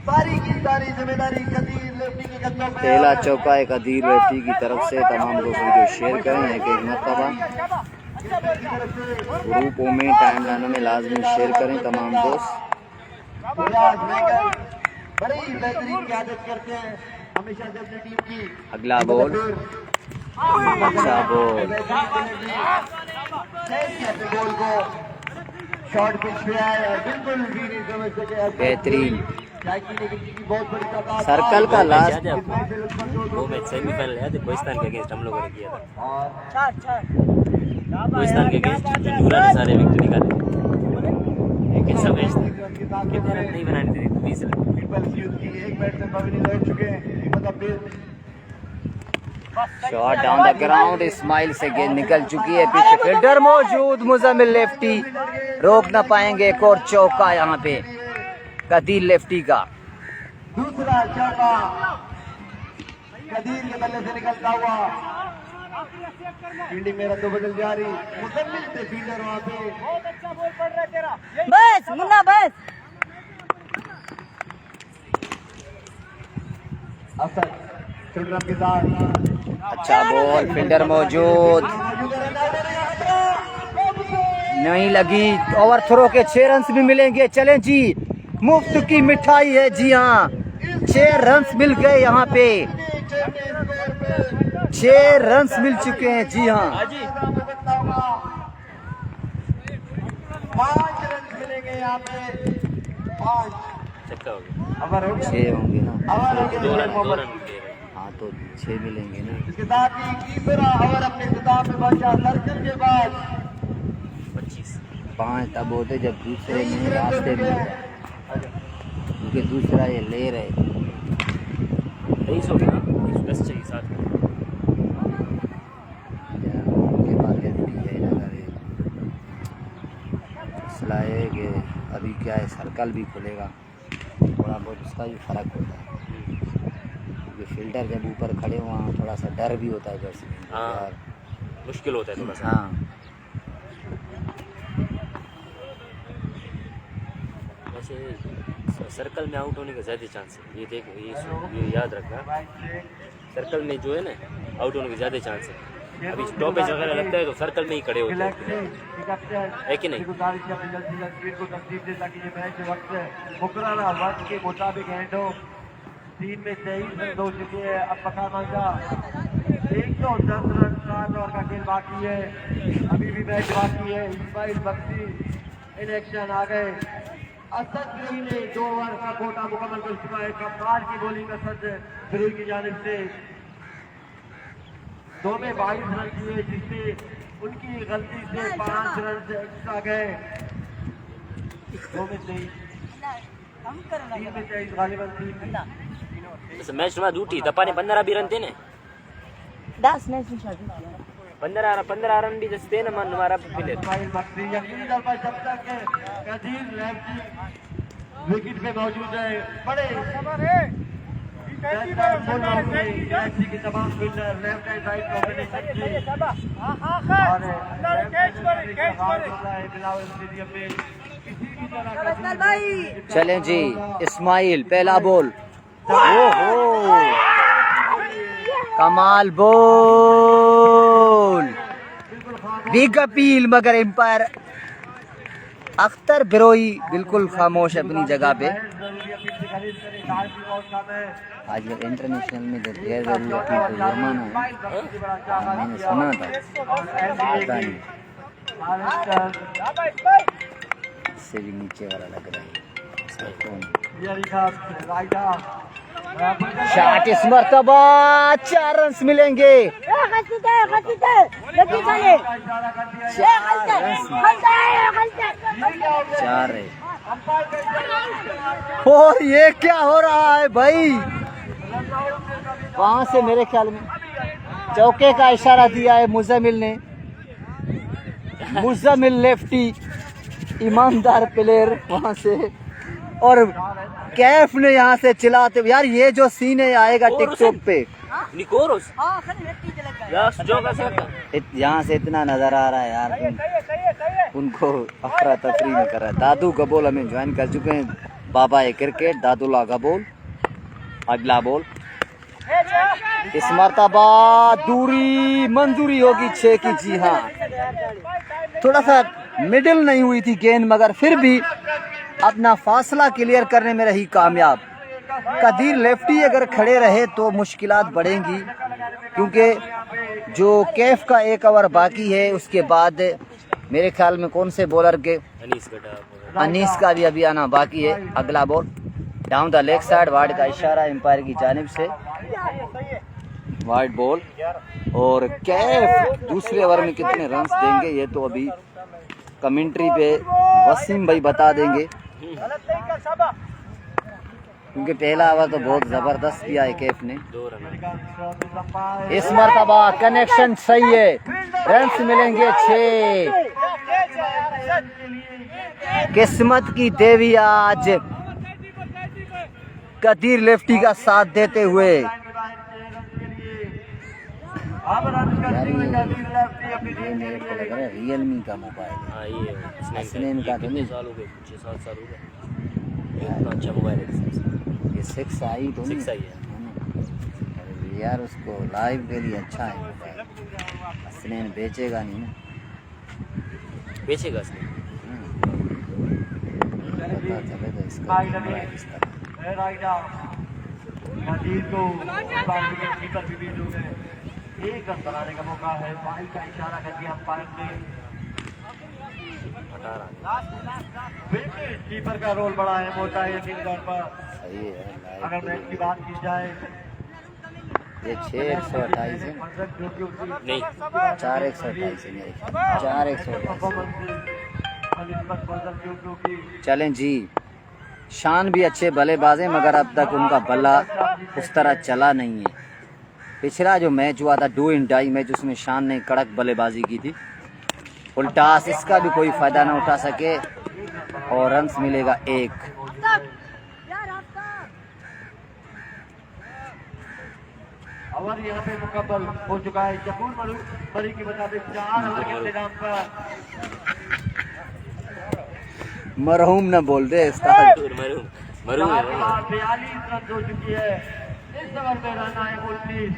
Speaker 2: सारी की सारी जिम्मेदारी कदीर लेफ्टी के कंधों पे।
Speaker 1: पहला चौका है कदीर लेफ्टी की तरफ से। तमाम लोग वीडियो शेयर करें एक मरतबा, ग्रुपों में, टाइमलाइनों में लाजमी शेयर करें तमाम दोस्त।
Speaker 2: बड़ी बेहतरीन की आदत करते हैं हमेशा से अपनी टीम की।
Speaker 1: अगला बॉल, अच्छा बॉल,
Speaker 2: बॉल को शॉर्ट पिच पे आया, बिल्कुल भी नहीं समझ सके।
Speaker 1: बेहतरीन
Speaker 2: बहुत बड़ी तादाद
Speaker 1: सर्कल का लास्ट।
Speaker 4: वो मैच सेमीफाइनल याद है, पाकिस्तान के अगेंस्ट हम लोगों ने किया था।
Speaker 2: और
Speaker 4: पाकिस्तान के अगेंस्ट पूरा सारे विकेट निकाले। एक ऐसा मैच था कितने रन नहीं बनाने थे, 20 रन।
Speaker 2: पीपल्स यूथ की एक बैट्समैन पवेलियन लौट चुके हैं, मतलब
Speaker 1: shot down the ground, Ismail से गेंद निकल चुकी है, पीछे फील्डर मौजूद, मुजम्मिल लेफ्टी रोक ना पाएंगे। एक और चौका यहाँ पे कदीर लेफ्टी का।
Speaker 2: दूसरा चौका कदीर के बल्ले से निकलता हुआ। फील्डिंग में रद्द बदल जारी, मुजम्मिल से फील्डर वहाँ पे।
Speaker 6: बस मुन्ना बस।
Speaker 2: असद फील्डर के साथ
Speaker 1: अच्छा बॉल, फील्डर मौजूद, नहीं लगी। ओवर थ्रो के 6 रन भी मिलेंगे। चलें जी, मुफ्त की मिठाई है जी हाँ, 6 रन मिल गए यहाँ पे, 6 रन मिल चुके हैं जी हाँ।
Speaker 2: 5 रन मिलेंगे यहाँ पे, 5
Speaker 4: छक्का हो गया।
Speaker 2: ओवर हो गया,
Speaker 1: 6 होंगे ना,
Speaker 2: ओवर हो
Speaker 4: 2
Speaker 2: गया।
Speaker 4: रन मिल रहे हैं।
Speaker 1: हाँ तो 6 मिलेंगे ना।
Speaker 2: इसके साथ ही तीसरा ओवर अपने इख्तिताम में पहुंचा। सर्कल के बाद
Speaker 4: 25
Speaker 1: 5 तब होते जब दूसरे में रास्ते में होता, क्योंकि दूसरा ये ले रहे।
Speaker 4: 23 हो गया, 10 चाहिए 7
Speaker 1: उनके बाद ये भी है नगर है। मसला है कि अभी क्या है, सर्कल भी खुलेगा, थोड़ा बहुत उसका भी फ़र्क होता है, क्योंकि फील्डर जब ऊपर खड़े हो वहाँ थोड़ा सा डर भी होता है जैसे
Speaker 4: हाँ।
Speaker 1: यार।
Speaker 4: मुश्किल होता है थोड़ा सा।
Speaker 1: हाँ
Speaker 4: वैसे सर्कल में आउट होने का ज़्यादा चांस है, ये देखो, ये याद रखना, सर्कल में जो है ना आउट होने के ज़्यादा चांस है। अभी स्टॉपेज वगैरह लगता है तो सर्कल में ही खड़े होते हैं, है कि नहीं?
Speaker 2: गुजारिश है अपनी जल्दी तस्वीर को तस्दीक दे ताकि ये मैच वक्त मुकर्ररा वक्त के मुताबिक एंड हो। 3 में 23 रन हो चुके हैं। अब पका मांगा 110 रन 7 ओवर का खेल बाकी है, अभी भी मैच बाकी है। इस्माइल बख्शी इन एक्शन आ गए। असद बिरोई ने 2 ओवर का कोटा मुकम्मल कर चुका है। कमाल की बॉलिंग असद बिरोई की जानिब से, 2 में 22 रन किए, जिससे उनकी गलती से 5 रन एक्स्ट्रा गए। 2 में 23, 3 में 23 गालिबन 3 में।
Speaker 4: जैसे मैच में झूठी दपा ने 15 भी रन थे ना, 15 रन भी जैसे थे ना मन हमारा प्लेयर।
Speaker 2: इस्माइल बख्शी यकीनी तौर पर जब तक कदीर लेफ्टी विकेट पे मौजूद है, बड़े गैलेक्सी की तमाम fielder left and right combination से और बिलावल स्टेडियम में किसी भी तरह का
Speaker 1: चलें जी, इस्माइल पहला बॉल, ओहो कमाल बॉल, बिग अपील, मगर एम्पायर अख्तर बिरोई बिल्कुल खामोश अपनी जगह पे। आजकल इंटरनेशनल में जब गैर जरूरी अपील को जुर्माना है, मैंने सुना था, पता नहीं इससे भी नीचे वाला लग रहा है इसका कौन। शॉट इस मर्तबा 4 रन मिलेंगे। 4 है। और ये क्या हो रहा है भाई, वहां से मेरे ख्याल में चौके का इशारा दिया है मुज़म्मिल ने, मुज़म्मिल लेफ्टी ईमानदार प्लेयर वहां से, और कैफ ने यहाँ से चिल्लाते, यार ये जो सीन है आएगा टिकटॉक पे, यहाँ से इतना नजर आ रहा है यार, उनको अफरा तफरी में कर रहा है। दादू गबोल हमें ज्वाइन कर चुके हैं, बाबा ए क्रिकेट दादुल्ला गबोल। अगला बॉल इस मर्तबा दूरी मंजूरी होगी 6 की, जी हाँ थोड़ा सा मिडिल नहीं हुई थी गेंद, मगर फिर भी अपना फासला क्लियर करने में रही कामयाब। कदीर लेफ्टी अगर खड़े रहे तो मुश्किलात बढ़ेंगी, क्योंकि जो कैफ का 1 ओवर बाकी है, उसके बाद मेरे ख्याल में कौन से बॉलर के अनीस का भी अभी आना बाकी है। अगला ball down the leg side, wide का इशारा एम्पायर की जानिब से, वाइड बॉल। और कैफ दूसरे ओवर में कितने रन देंगे ये तो अभी कमेंट्री पे वसीम भाई बता देंगे, क्योंकि पहला ओवर तो बहुत जबरदस्त किया है कैफ ने। इस मर्तबा कनेक्शन सही है, रन मिलेंगे 6। किस्मत की देवी आज कदीर लेफ्टी का साथ देते हुए। मेरे को लग रहा है रियलमी का मोबाइल है, हसनैन का तो नहीं,
Speaker 4: 6-7 साल हो गए, अच्छा मोबाइल है,
Speaker 1: ये 6 आई तो नहीं
Speaker 4: 6 आई है।
Speaker 1: अरे यार उसको लाइव के लिए अच्छा है मोबाइल, हसनैन बेचेगा नहीं ना।
Speaker 4: बेचेगा इसने।
Speaker 1: पता चले तो इसका इस तरह।
Speaker 2: मजीद को कीपर भी बीच हो गए। एक रन बनाने का मौका है, बाइक का इशारा कर दिया अंपायर ने। बिल्कुल कीपर का रोल बड़ा है, मोटा है यकीन तौर पर।
Speaker 1: सही है
Speaker 2: अगर मैच की बात की जाए
Speaker 1: ये 6/128 है,
Speaker 4: नहीं
Speaker 1: 4/128 है मेरे ख्याल, 4/128। चलें जी, शान भी अच्छे बल्लेबाज हैं मगर अब तक उनका बल्ला उस तरह चला नहीं है। पिछला जो मैच हुआ था डू इन डाई मैच, उसमें शान ने कड़क बल्लेबाजी की थी। उल्टास इसका भी कोई फायदा ना उठा सके और रन्स मिलेगा 1।
Speaker 2: और यहाँ पे मुकम्मल हो चुका है। जबूर मरी के मुताबिक 4 ओवर के इंतजाम पर
Speaker 1: मरहूम न बोल दे इसका।
Speaker 4: मरूम मरूम
Speaker 2: 42 रन हो चुकी है। इस ओवर में रन आए 29।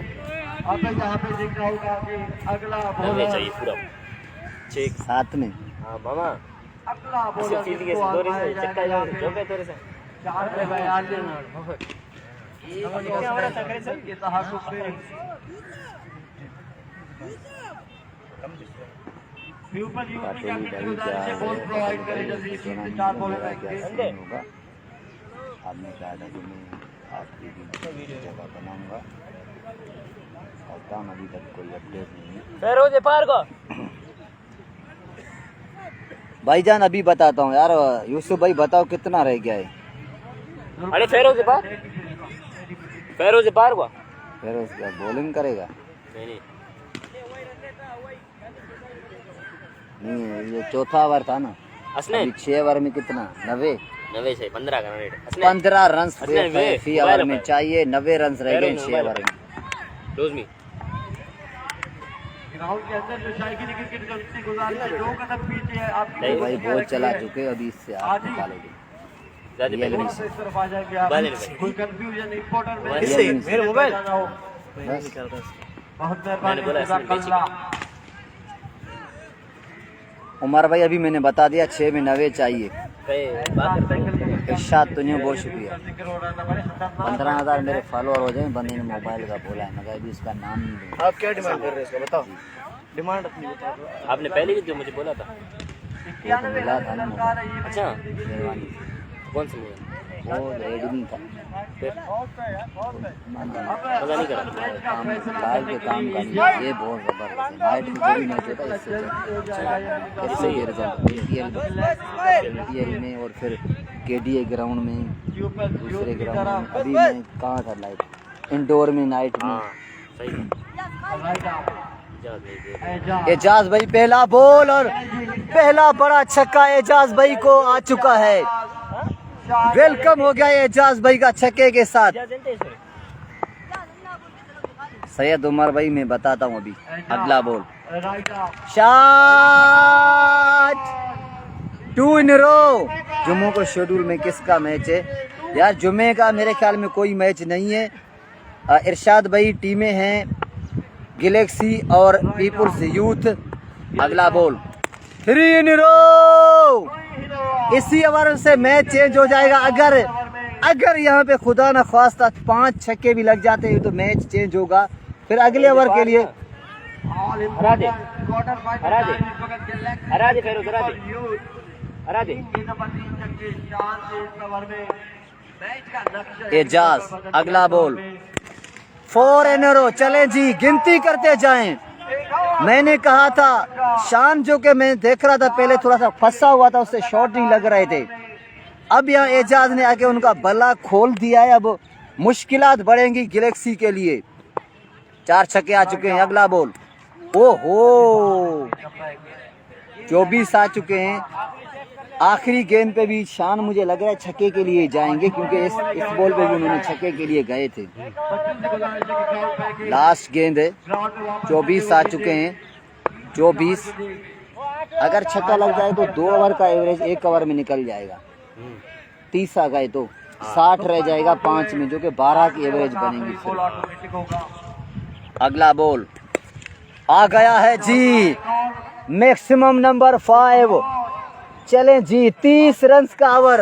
Speaker 2: अब यहाँ पे दिख रहा होगा कि अगला
Speaker 4: नवे
Speaker 2: बॉलर
Speaker 4: चाहिए पूरा 6
Speaker 1: साथ में
Speaker 4: हाँ मामा
Speaker 2: अगला
Speaker 4: ऐसे
Speaker 2: बॉलर
Speaker 4: फील्ड के
Speaker 2: किसको
Speaker 4: दौरे से
Speaker 2: आजमाया
Speaker 4: चक्का
Speaker 2: जाएगा
Speaker 4: जाओ
Speaker 2: यहाँ
Speaker 4: जो
Speaker 2: पे।
Speaker 4: पे तेरे से
Speaker 2: 4 पे 42 के तहफ़्फ़ुज़ में प्यूपल यूपी का
Speaker 1: पाटोली
Speaker 2: किसी
Speaker 1: भाई
Speaker 2: गुजारिश
Speaker 1: क्या
Speaker 2: है बॉल प्रोवाइड करे जल्दी 3 से 4 बॉल
Speaker 1: क्या
Speaker 2: रहेंगे।
Speaker 1: सीन होगा। आपने कहा था कि मैं आपकी भी जगह बनाऊंगा, काम अभी तक कोई अपडेट नहीं है।
Speaker 4: फेरोज पार को
Speaker 1: भाईजान अभी बताता हूँ यार, यूसुफ भाई बताओ कितना रह गया है।
Speaker 4: अरे फेरोज पार को
Speaker 1: फिर उसका बॉलिंग करेगा
Speaker 4: नहीं
Speaker 1: नहीं, ये चौथा ओवर था ना,
Speaker 4: असने
Speaker 1: अभी 6 ओवर में कितना 90
Speaker 4: नवे से 15 का रेट असने
Speaker 1: 15 रन
Speaker 4: असने वे,
Speaker 1: फी ओवर में चाहिए। 90 रन रह गए 6 ओवर में।
Speaker 4: रोज में
Speaker 2: ग्राउंड के अंदर जो शायकी क्रिकेट की गुजारिश है 2 कदम पीछे है आप
Speaker 4: नहीं
Speaker 1: भाई बहुत चला चुके, अभी इससे आप निकालोगे।
Speaker 4: ज्यादा
Speaker 1: ये
Speaker 4: पहले
Speaker 1: नहीं।
Speaker 2: इस तरफ आ जाएंगे आप।
Speaker 4: बाले नहीं।
Speaker 2: कोई कंफ्यूजन इंपोर्टर में
Speaker 1: इससे
Speaker 2: मेरे मोबाइल
Speaker 1: बस
Speaker 2: बहुत
Speaker 4: मैंने
Speaker 2: मेहरबानी
Speaker 4: बोला इसमें
Speaker 2: जज़ाकल्लाह।
Speaker 1: उमर भाई अभी मैंने बता दिया 6 में 90 चाहिए।
Speaker 4: बात करते हैं
Speaker 1: इरशाद तुझे बहुत शुक्रिया।
Speaker 2: जिक्र हो रहा था बड़े खतरनाक
Speaker 1: 15,000 मेरे फॉलोअर हो जाए। बंदे ने मोबाइल का बोला है मगर अभी उसका नाम नहीं दूंगा।
Speaker 5: आप क्या डिमांड कर रहे हैं इसका बताओ, डिमांड अपनी बताओ।
Speaker 4: आपने पहले भी जो मुझे बोला था।
Speaker 2: 91
Speaker 1: मिला था ना
Speaker 2: ललकार है ये मैच।
Speaker 4: अच्छा
Speaker 1: मेहरबानी,
Speaker 4: कौन सा मूवी
Speaker 1: वो एडमिन था,
Speaker 4: फिर मजा नहीं करा
Speaker 1: काम लाइव के काम का नहीं। ये बहुत जबरदस्त है। नाइट में जो भी मैच होता है इससे KPL में और फिर KDA ग्राउंड में, दूसरे ग्राउंड में। अभी मैं कहाँ था लाइव, इंडोर में नाइट में।
Speaker 4: हाँ सही है
Speaker 2: राइट आउट।
Speaker 4: याद नहीं है।
Speaker 2: एजाज
Speaker 1: एजाज भाई पहला बॉल और पहला बड़ा छक्का एजाज भाई को आ चुका है। वेलकम हो गया एजाज भाई का छक्के के साथ। सैयद उमर भाई मैं बताता हूँ अभी अगला बॉल
Speaker 2: राइट आउट।
Speaker 1: शॉट 2 इन रो। जुम्मों को शेड्यूल में किसका मैच है यार? जुम्मे का मेरे ख्याल में कोई मैच नहीं है। इरशाद भाई टीमें हैं गैलेक्सी और पीपुल्स यूथ। अगला बॉल 3 इन रो। इसी ओवर से मैच चेंज हो जाएगा। अगर यहाँ पे खुदा न ख्वास्ता 5 छक्के भी लग जाते हैं तो मैच चेंज होगा। फिर अगले ओवर के लिए
Speaker 4: हरा दे हरा दे हरा दे फेरोज हरा दे हरा दे
Speaker 1: एजाज। अगला बॉल 4 इन रो। चलें जी गिनती करते जाएं। मैंने कहा था शान जो कि मैं देख रहा था पहले थोड़ा सा फंसा हुआ था, उससे शॉट नहीं लग रहे थे। अब यहाँ एजाज ने आके उनका बल्ला खोल दिया है। अब मुश्किलात बढ़ेंगी गैलेक्सी के लिए। 4 छक्के आ चुके हैं। अगला बॉल ओहो 24 आ चुके हैं। आखिरी गेंद पे भी शान मुझे लग रहा है छक्के के लिए जाएंगे क्योंकि इस बॉल पे भी उन्होंने छक्के के लिए गए थे। लास्ट गेंद है। 24 आ चुके हैं। 24 अगर छक्का लग जाए तो 2 ओवर का एवरेज 1 ओवर में निकल जाएगा। 30 आ गए तो 60 रह जाएगा 5 में, जो कि 12 की एवरेज बनेगी फिर। अगला बॉल आ गया है जी। Maximum number 5। चलें जी, 30 रन का ओवर।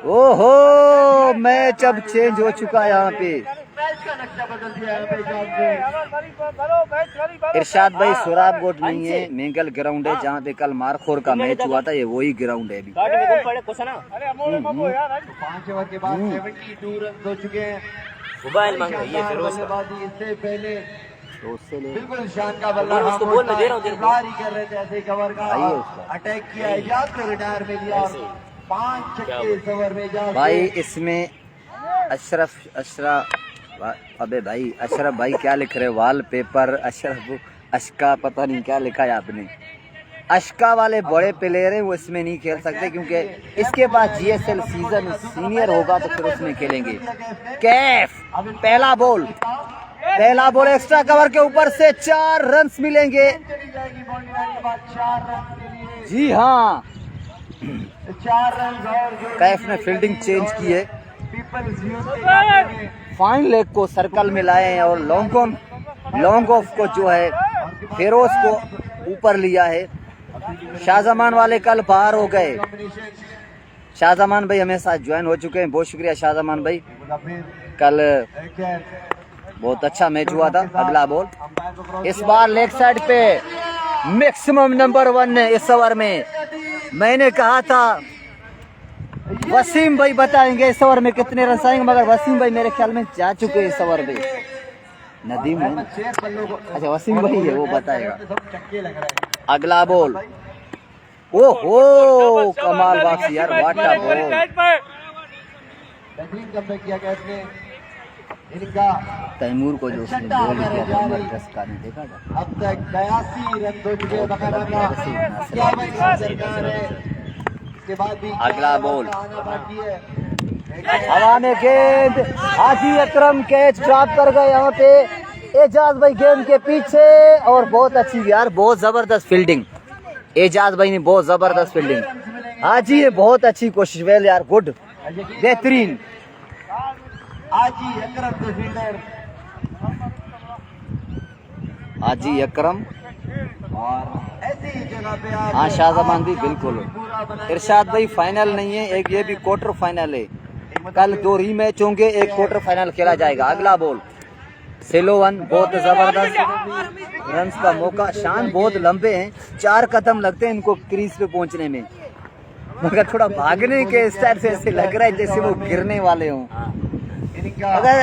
Speaker 1: ओहो, मैच अब चेंज हो चुका है यहाँ पे। इरशाद भाई सोराब गोट नहीं है, मेंगल ग्राउंड है जहाँ पे कल मारखोर का मैच हुआ था, ये वही ग्राउंड है अभी।
Speaker 2: 5 ओवर के बाद 72 रन हो चुके हैं।
Speaker 4: मोबाइल मांग रही है फिरोज का।
Speaker 2: बल्लेबाजी इससे पहले
Speaker 1: तो उससे ले
Speaker 2: बिल्कुल शान का बल्ला
Speaker 4: उसको बोल, मैं दे रहा हूँ तेरे को।
Speaker 2: इंतजार ही कर रहे थे ऐसे कवर का।
Speaker 1: भाई है उसका।
Speaker 2: अटैक किया, इजाज को रिटायर में लिया और 5 छक्के इस ओवर में इजाज
Speaker 1: भाई
Speaker 2: के।
Speaker 1: इसमें अबे भाई अशरफ भाई क्या लिख रहे, वॉल पेपर अशरफ अशका पता नहीं क्या लिखा है आपने। अशका वाले बड़े प्लेयर हैं, वो इसमें नहीं खेल सकते क्योंकि इसके बाद जीएसएल सीजन सीनियर होगा तो फिर उसमें खेलेंगे। कैफ पहला बॉल एक्स्ट्रा कवर के ऊपर से 4 रन मिलेंगे।
Speaker 2: चली जाएगी बाउंड्री लाइन के बाद 4 रन के लिए।
Speaker 1: जी हाँ,
Speaker 2: 4 रन और
Speaker 1: कैफ ने फील्डिंग चेंज की है,
Speaker 2: पीपल्स यूथ के खाते में
Speaker 1: फाइन लेग को सर्कल में लाए हैं और लॉन्ग ऑफ को जो है फेरोज को ऊपर लिया है। शाहजमान वाले कल बाहर हो गए। शाहजमान भाई हमें साथ ज्वाइन हो चुके हैं, बहुत शुक्रिया शाहजमान भाई। कल बहुत अच्छा मैच हुआ था। अगला बॉल इस बार लेग साइड पे मैक्सिमम नंबर 1 है इस ओवर में। मैंने कहा था वसीम भाई बताएंगे इस ओवर में कितने रन आएंगे, मगर वसीम भाई मेरे ख्याल में जा चुके हैं इस ओवर में। नदीम है, अच्छा वसीम भाई है, वो बताएगा।
Speaker 2: चक्के लग रहे हैं।
Speaker 1: अगला बॉल, ओहो कमाल वापसी यार, वाटा बॉल।
Speaker 2: बेहतरीन कमबैक किया गया इसने। इनका
Speaker 1: तैमूर को जो उसने गोल किया था मरकज का, नहीं देखा था।
Speaker 2: अब तक 82 रन हो चुके हैं बकायदा का। क्या भाई सरकार है, इसके बाद भी
Speaker 1: अगला बॉल।
Speaker 2: आना बाकी है।
Speaker 1: हवा में गेंद, हाजी अकरम कैच ड्रॉप कर गए यहाँ पे। एजाज भाई गेंद के पीछे और बहुत अच्छी यार, बहुत जबरदस्त फील्डिंग। एजाज भाई ने बहुत जबरदस्त फील्डिंग। हाजी ने बहुत अच्छी कोशिश, वेल यार, गुड, बेहतरीन।
Speaker 2: हाजी अकरम द फील्डर
Speaker 1: हाजी अकरम
Speaker 2: और ऐसी जगह पे आप
Speaker 1: हाँ शाहजमान भी बिल्कुल। इरशाद भाई फाइनल नहीं है, एक ये भी क्वार्टर फाइनल है। कल 2 रीमैच होंगे, एक क्वार्टर फाइनल खेला जाएगा। अगला बॉल सेलोवन, बहुत जबरदस्त रन का मौका। शान बहुत लंबे हैं, 4 कदम लगते हैं इनको क्रीज पे पहुंचने में, मगर थोड़ा भागने के स्टाइल से ऐसे लग रहा है जैसे वो गिरने वाले हों। अगर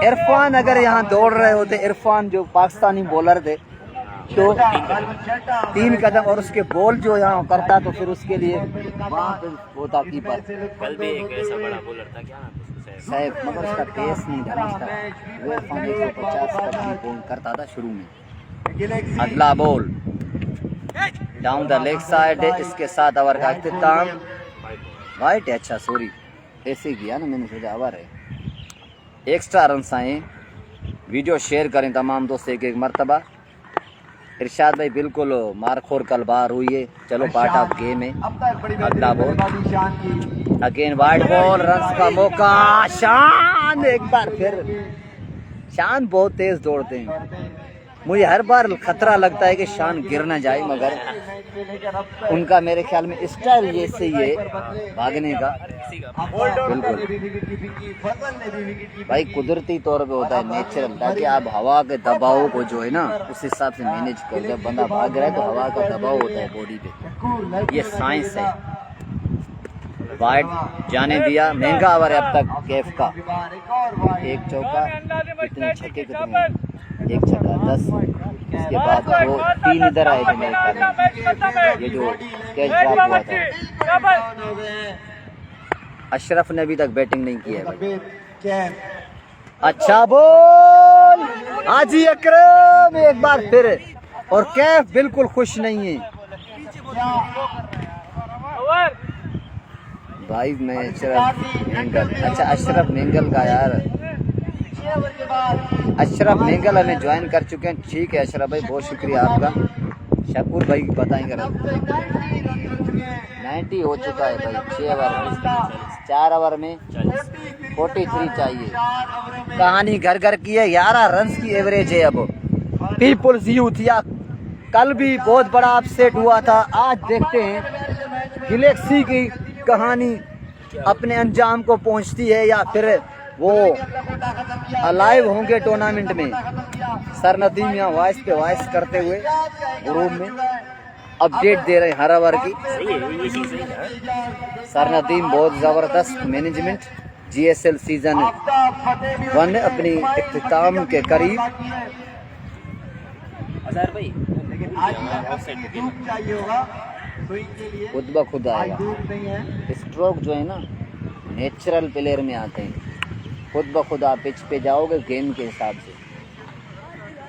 Speaker 1: इरफान यहाँ दौड़ रहे होते, इरफान जो पाकिस्तानी बॉलर थे, तो 3 कदम और उसके बॉल जो यहाँ करता तो फिर उसके लिए वहाँ पे होता कीपर।
Speaker 4: कल भी एक ऐसा बड़ा बॉलर था, क्या नाम था उसका,
Speaker 1: सैफ, मगर उसका पेस नहीं ढंग था। वो इरफान 150 का बॉल करता था शुरू में। अगला ball down the leg side, इसके साथ ओवर का इख्तिताम। वाइट है, अच्छा सॉरी ऐसे किया ना, मैंने सोचा ओवर है। एक्स्ट्रा रन आए। वीडियो शेयर करें तमाम दोस्त एक मरतबा। इरशाद भाई बिल्कुल मारखोर कल बाहर हुई है, चलो पार्ट ऑफ गेम है। अगला ball again wide ball, run का मौका। शान एक बार फिर, शान बहुत तेज दौड़ते हैं। मुझे हर बार खतरा लगता है कि शान गिर ना जाए, मगर उनका मेरे ख्याल में स्टाइल जैसे ही है भागने का। बिल्कुल भाई कुदरती तौर पे होता है, नेचुरल, ताकि आप हवा के दबाव को जो है ना उस हिसाब से मैनेज करो। जब बंदा भाग रहा है तो हवा का दबाव होता है बॉडी पे, ये साइंस है। वाइड जाने दिया, महंगा ओवर है अब तक कैफ का। 1 चौका, कितने छक्के, कितने, 1 छक्का 10। इसके बाद 2-3 इधर आए थे मेरे ख्याल में, ये जो कैच ड्रॉप हुआ था। अशरफ ने अभी तक बैटिंग नहीं की है भाई। अच्छा बॉल, हाजी अकरम एक बार फिर, और कैफ बिल्कुल खुश नहीं है भाई। मैं अशरफ मेंगल, अच्छा अशरफ मेंगल का यार, अशरफ मेंगल हमें ज्वाइन कर चुके हैं। ठीक है अशरफ भाई, बहुत शुक्रिया आपका। शकूर भाई बताएंगे। 90 हो चुका है भाई, 6 ओवर, 4 ओवर में 43 चाहिए। कहानी घर घर की है, 11 रन की एवरेज है अब। पीपुल्स यूथ या कल भी बहुत बड़ा अपसेट हुआ था। आज देखते हैं गैलेक्सी की कहानी अपने अंजाम को पहुंचती है या फिर वो अलाइव होंगे टूर्नामेंट में। सर नदीम यहाँ वॉइस पे वॉइस करते हुए ग्रुप में अपडेट दे रहे हैं हर ओवर की। सर नदीम बहुत ज़बरदस्त मैनेजमेंट। GSL सीजन 1 अपनी इख्तिताम के करीब।
Speaker 4: अजहर भाई
Speaker 2: लेकिन आज धूप चाहिए होगा स्विंग के लिए,
Speaker 1: खुद ब खुद
Speaker 2: आज
Speaker 1: आएगा।
Speaker 2: धूप नहीं है।
Speaker 1: स्ट्रोक जो है ना नेचुरल प्लेयर में आते हैं, खुद ब खुद आप पिच पे जाओगे गेंद के हिसाब से।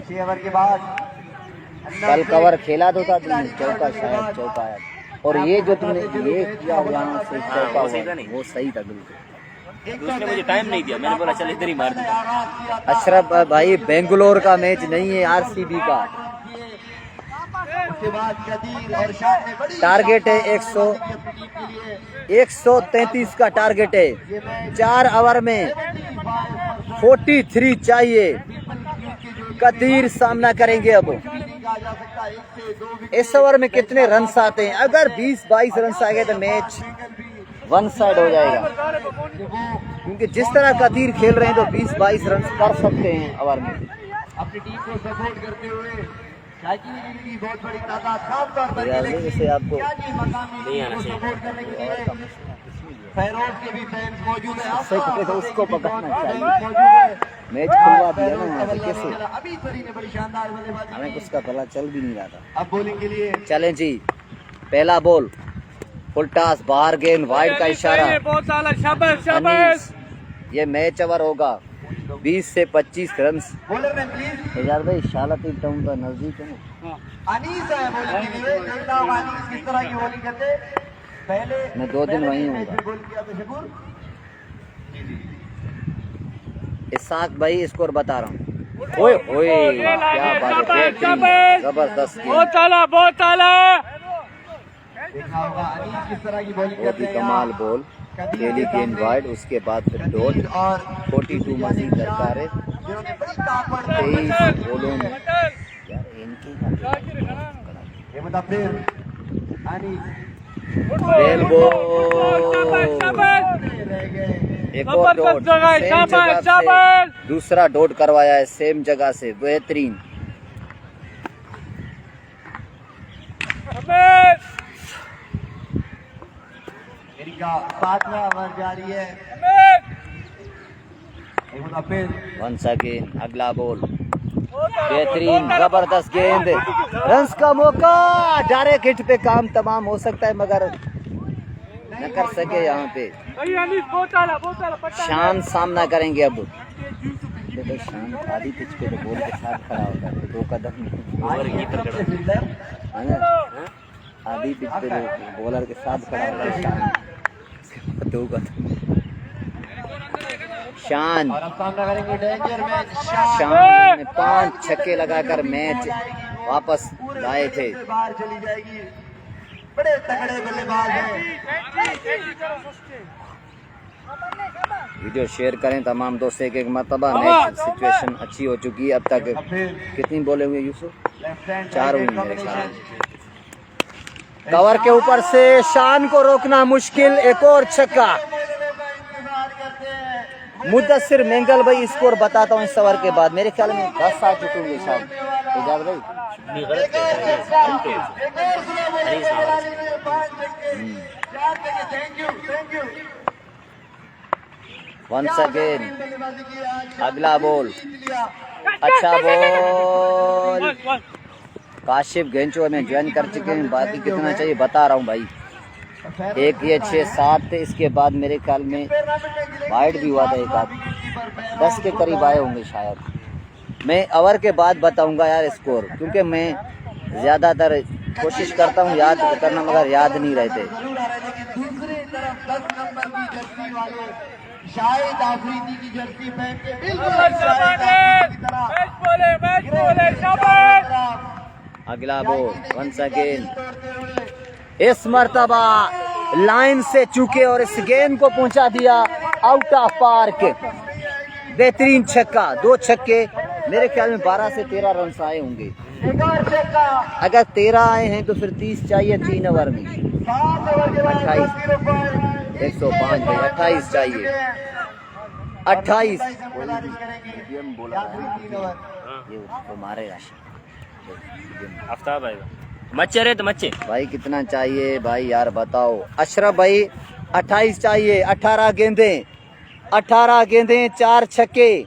Speaker 2: 6 ओवर के बाद
Speaker 1: कल कवर खेला तो था तुमने, चौका शायद चौका आया। और ये जो तुमने ये किया यहाँ से चौका
Speaker 4: वो सही था
Speaker 1: हुआ,
Speaker 4: नहीं।
Speaker 1: वो सही था बिल्कुल।
Speaker 4: उसने मुझे टाइम नहीं दिया, मैंने बोला चल इधर ही मार दूंगा।
Speaker 1: अशरफ भाई बेंगलोर का मैच नहीं है, RCB का।
Speaker 2: उसके बाद कदीर और शान ने बड़ी
Speaker 1: टारगेट है 133 का टारगेट है। 4 ओवर में 43 चाहिए। कदीर सामना करेंगे। अब इस ओवर में कितने रन आते हैं? अगर 20-22 रन आ गए तो मैच वन साइड हो जाएगा, क्योंकि जिस तरह कदीर खेल रहे हैं तो 20-22 रन कर सकते हैं ओवर में।
Speaker 2: अपनी टीम को सपोर्ट करते हुए शाकिर की बहुत बड़ी तादाद खास तौर पर
Speaker 1: जैसे आपको
Speaker 4: नहीं आना चाहिए।
Speaker 2: सपोर्ट करने के लिए फैरोज के भी फैंस मौजूद हैं।
Speaker 1: तो उसको पकड़ना चाहिए।
Speaker 2: मौजूद है।
Speaker 1: मैच खुलवा दिया ना वहाँ से, कैसे
Speaker 2: अभी सरी ने बड़ी शानदार बल्लेबाजी
Speaker 1: हमें
Speaker 2: की।
Speaker 1: कुछ का पता चल भी नहीं रहा था।
Speaker 2: अब बॉलिंग के लिए
Speaker 1: चलें जी, पहला बॉल फुल टॉस, बाहर गेंद, वाइड का इशारा।
Speaker 3: बहुत साला शाबाश शाबाश।
Speaker 1: ये मैच ओवर होगा 20 से 25 रन।
Speaker 2: बॉलर ने प्लीज
Speaker 1: यार भाई शाला तीन टाउन का नजदीक है ना।
Speaker 2: अनीस है बॉलिंग के लिए। देखना होगा अनीस किस तरह की बॉलिंग करते हैं। पहले
Speaker 1: मैं 2 दिन वहीं
Speaker 2: मैच में
Speaker 1: हूँ।
Speaker 2: गोल किया था शकूर।
Speaker 1: इसाक भाई स्कोर बता रहा हूँ। ओए ओए क्या बात है, जबरदस्त गेंद।
Speaker 3: बहुत साला।
Speaker 2: देखना होगा अनीस किस तरह की बॉलिंग
Speaker 1: बहुत
Speaker 2: करते
Speaker 1: ही
Speaker 2: हैं।
Speaker 1: कमाल
Speaker 2: यहाँ
Speaker 1: बॉल,
Speaker 2: कदीर
Speaker 1: पहली
Speaker 2: के
Speaker 1: गेंद
Speaker 2: सामने
Speaker 1: वाइड, उसके बाद फिर डॉट।
Speaker 2: कदीर और
Speaker 1: 42 मजीद दरकार है।
Speaker 2: जिन्होंने बड़ी ताकत
Speaker 1: 23 बॉलों में यार इनकी
Speaker 2: ये मुताबिर अनीस
Speaker 1: बेल बॉल,
Speaker 2: रह गए।
Speaker 1: एक और डॉट सेम जगह से, दूसरा डॉट करवाया है सेम जगह से, बेहतरीन।
Speaker 2: इनका 7वां ओवर जारी है। एक मुताबिर
Speaker 1: वंस अगेन अगला बॉल, बेहतरीन जबरदस्त गेंद, रन्स का मौका। डायरेक्ट हिट पे काम तमाम हो सकता है मगर न कर सके। यहाँ पे शान सामना करेंगे। अब देखो शान आधी पिच पे तो बॉल के साथ खड़ा होता है, 2 कदम
Speaker 4: ओवर कीपर खड़ा।
Speaker 2: फील्डर
Speaker 1: है ना। आधी पिच पे तो बॉलर के साथ खड़ा होता है शान, 2 कदम। शान
Speaker 2: और अब सामना करेंगे डेंजर मैच।
Speaker 1: शान ने 5 छक्के लगाकर मैच वापस लाए थे।
Speaker 2: बाहर चली जाएगी। बड़े तगड़े बल्लेबाज हैं।
Speaker 1: वीडियो शेयर करें तमाम दोस्त, एक मरतबा मैच सिचुएशन अच्छी हो चुकी है। अब तक कितनी बॉलें हुई यूसुफ?
Speaker 2: लेफ्ट हैंड
Speaker 1: 4 हुई मेरे ख्याल। कवर के ऊपर से शान को रोकना मुश्किल। एक और छक्का। मुद्दसिर मेंगल भाई स्कोर बताता हूँ इस ओवर के बाद। मेरे ख्याल में 10 आ चुके होंगे शायद। इजाज़ भाई
Speaker 4: नहीं गलत है।
Speaker 1: वंस अगेन अगला बॉल, अच्छा बॉल। काशिफ गेंचो में ज्वाइन कर चुके हैं। बाकी कितना चाहिए बता रहा हूँ भाई। एक ये 6-7 थे, इसके बाद मेरे ख्याल में वाइड भी हुआ था एक आध। 10 के करीब आए होंगे शायद। मैं ओवर के बाद बताऊंगा यार स्कोर, क्योंकि मैं ज़्यादातर कोशिश करता हूँ याद करना मगर याद नहीं रहते।
Speaker 2: दूसरी तरफ 10 नंबर की जर्सी वाले शाहिद आफरीदी की जर्सी पहन के बिल्कुल
Speaker 1: अगला बॉल वंस अगेन। इस मर्तबा लाइन से चूके और इस गेंद को पहुंचा दिया आउट ऑफ पार्क। बेहतरीन छक्का, 2 छक्के मेरे ख्याल में 12 से 13 रन आए होंगे।
Speaker 2: एक और छक्का,
Speaker 1: अगर 13 आए हैं तो फिर 30 चाहिए 3 ओवर में।
Speaker 2: 7 ओवर के बाद
Speaker 1: 28,
Speaker 2: 0 पॉइंट
Speaker 1: 105 भाई, 28 चाहिए, 28
Speaker 2: गुजारिश करेंगे
Speaker 1: बोला
Speaker 2: या फिर 3 ओवर।
Speaker 1: ये उसको मारेगा
Speaker 4: आफ्ताब आएगा। मच्छे रहे तो मच्छे
Speaker 1: भाई। कितना चाहिए भाई यार बताओ। अशरफ भाई 28 चाहिए। 18 गेंदें, 18 गेंदें, 4 छक्के,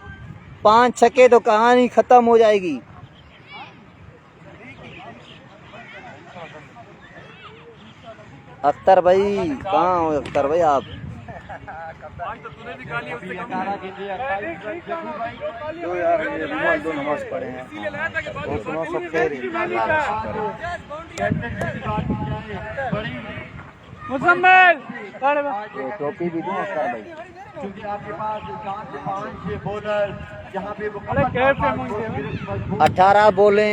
Speaker 1: 5 छक्के तो कहानी खत्म हो जाएगी। अख्तर भाई कहाँ हो अख्तर भाई आप?
Speaker 2: दो यार दो नमाज पढ़े हैं वो सुनो सब खैर
Speaker 1: टोपी भी दूं अख्तर भाई?
Speaker 2: क्योंकि आपके पास 4 से 5 बॉलर जहाँ पे
Speaker 1: 18 बोले,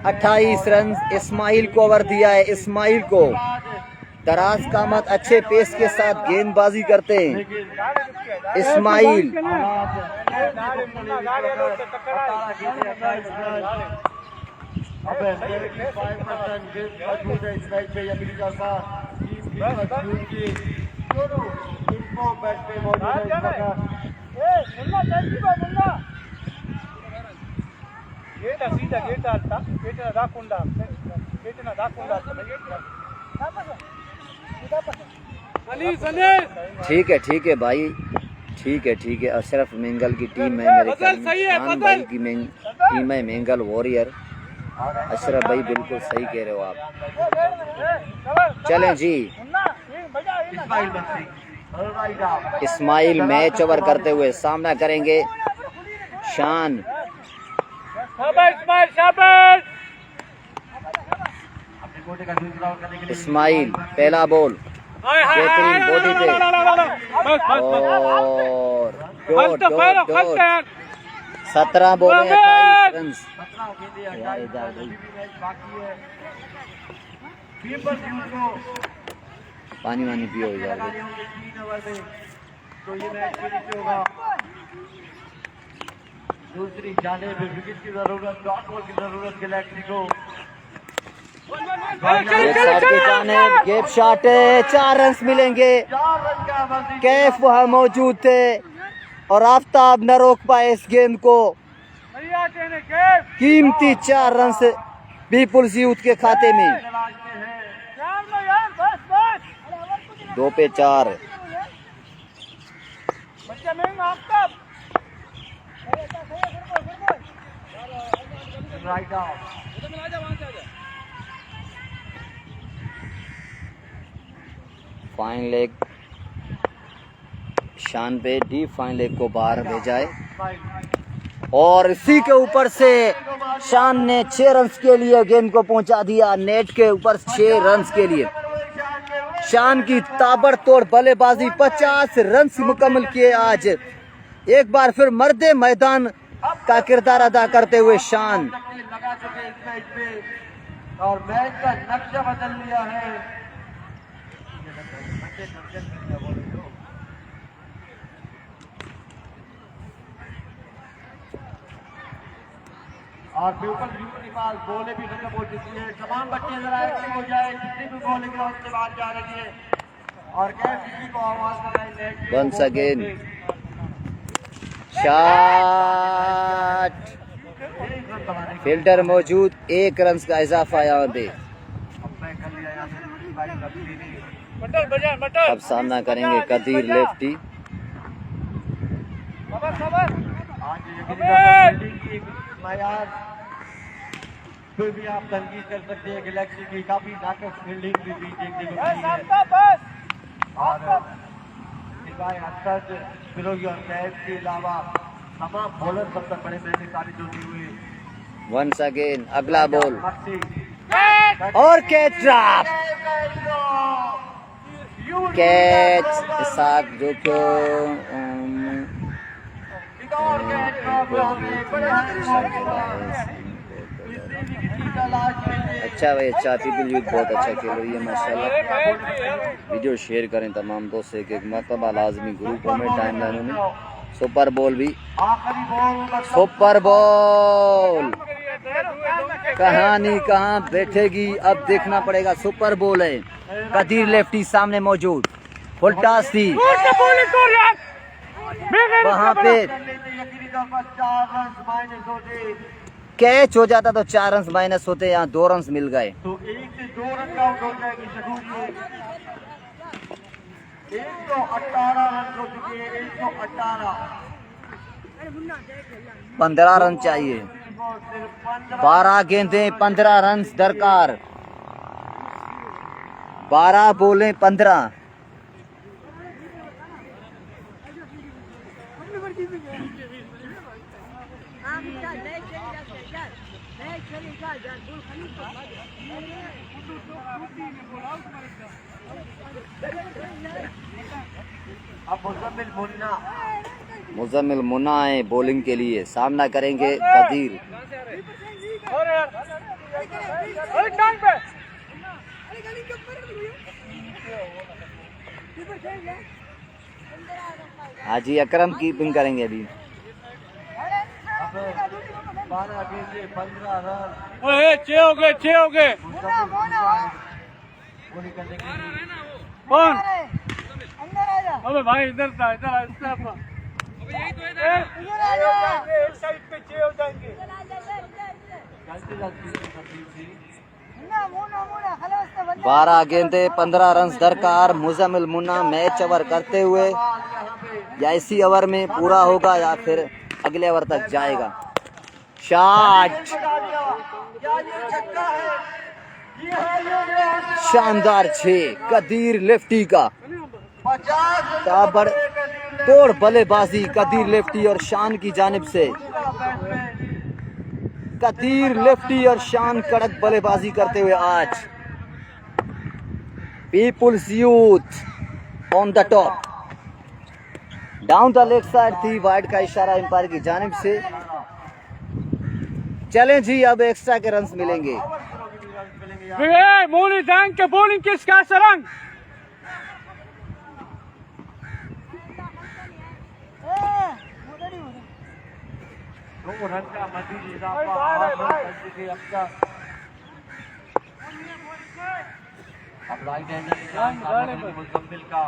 Speaker 1: 28 रन इस्माइल को ओवर दिया है। इस्माइल को दराज कामत अच्छे पेस के साथ गेंदबाजी करते हैं इस्माइल। ठीक है भाई, ठीक है। अशरफ मेंगल की टीम है मेरे ख्याल में। शान भाई की टीम है मेंगल वॉरियर। अशरफ भाई बिल्कुल सही कह रहे हो आप। चलें जी, इस्माइल मैच ओवर करते हुए सामना करेंगे शान। इस्माइल पहला बॉल, बेहतरीन बॉडी पे और डॉट 17 बॉल 28 रन। पानी वानी पियो यार।
Speaker 2: तो ये मैच फिनिश होगा। दूसरी जानेब विकेट की जरूरत, डॉट बॉल की जरूरत गैलेक्सी को।
Speaker 1: गेप शॉट है, 4 रन मिलेंगे।
Speaker 2: 4 रन का मजीद
Speaker 1: कैफ वहाँ मौजूद थे और आफ्ताब न रोक पाए इस गेंद को। कीमती 4 रन पीपुल्स यूथ के खाते में। 2 पे 4।
Speaker 2: Right out.
Speaker 1: फाइन लेग शान पे, डीप फाइन लेग को बाहर भेजा है और इसी के ऊपर से शान ने 6 रन के लिए गेंद को पहुंचा दिया। नेट के ऊपर 6 रन के लिए शान की ताबड़तोड़ बल्लेबाजी। 50 रन मुकम्मल किए आज। एक बार फिर मर्दे मैदान का किरदार अदा करते हुए शान।
Speaker 2: लगा चुके इस मैच पे और मैच का नक्शा बदल लिया है। और पीपल यूथ के पास बोले भी खत्म हो चुकी है। तमाम बच्चे जरा एक्टिव हो जाए, जितनी भी बॉल ग्राउंड से बाहर जा रही है और क्या किसी को आवाज लगाए।
Speaker 1: वंस अगेन शॉट, फील्डर मौजूद, 1 रन का इजाफा यहाँ पे। अब सामना करेंगे कदीर लेफ्टी।
Speaker 2: फिर भी आप तनकीद कर सकते हैं। गैलेक्सी की काफी नाटक फील्डिंग भी देखने को मिली है और सिवाय हसरत फिरोगी और कैफ के अलावा तमाम बॉलर सब तक बड़े पैसे साबित होते हुए।
Speaker 1: वंस अगेन अगला बॉल और कैच ड्रॉप। कैच के साथ जो अच्छा भाई, अच्छा पीपल यूथ बहुत अच्छा खेल रही है माशाल्लाह। वीडियो शेयर करें तमाम दोस्त, एक मरतबा लाजमी ग्रुपों में, टाइम लाइनों में सुपर बॉल भी,
Speaker 2: आखिरी बॉल
Speaker 1: सुपर बॉल, कहानी कहाँ बैठेगी अब देखना पड़ेगा। सुपर बॉल है, कदीर लेफ्टी सामने मौजूद, फुल टॉस थी वहाँ पे,
Speaker 2: यकीनी तौर पर 4 रन माइनस होते
Speaker 1: कैच हो जाता तो 4 रन माइनस होते, यहाँ 2 रन मिल गए।
Speaker 2: तो 1 से 2 रन आउट हो जाएगी शगुन के। 118 रन हो चुके हैं, 118।
Speaker 1: 15 रन चाहिए, 12 गेंदें 15 रन दरकार, 12 बोले 15।
Speaker 2: अब
Speaker 1: मुजम्मिल मुन्ना है बॉलिंग के लिए, सामना करेंगे कदीर। हाजी अकरम कीपिंग करेंगे अभी।
Speaker 2: 12 गेंदें 15 रन।
Speaker 5: छह हो गए, 6 हो गए।
Speaker 2: बॉलिंग करने के लिए
Speaker 5: कौन? अबे भाई इधर था, इधर अपना एक साइड पे 6 हो जाएंगे।
Speaker 2: चलते जाते
Speaker 1: 12 गेंदे 15 रन दरकार, मुजम्मिल मुन्ना मैच ओवर करते हुए, या इसी ओवर में पूरा होगा या फिर अगले ओवर तक जाएगा। शॉट शानदार 6 कदीर लेफ्टी का, ताबड़ तोड़ बल्लेबाजी कदीर लेफ्टी और शान की जानिब से। कदीर लेफ्टी और शान कड़क बल्लेबाजी करते हुए आज people's youth on the top. Down the leg side थी, वाइड का इशारा एम्पायर की जानिब से। चलें जी, अब एक्स्ट्रा के रन्स मिलेंगे।
Speaker 5: मोनी बैंक के बॉलिंग किसका सरंग?
Speaker 2: दो रन का मजीद इजाफा। अब राइट हैंडर मुजम्मिल का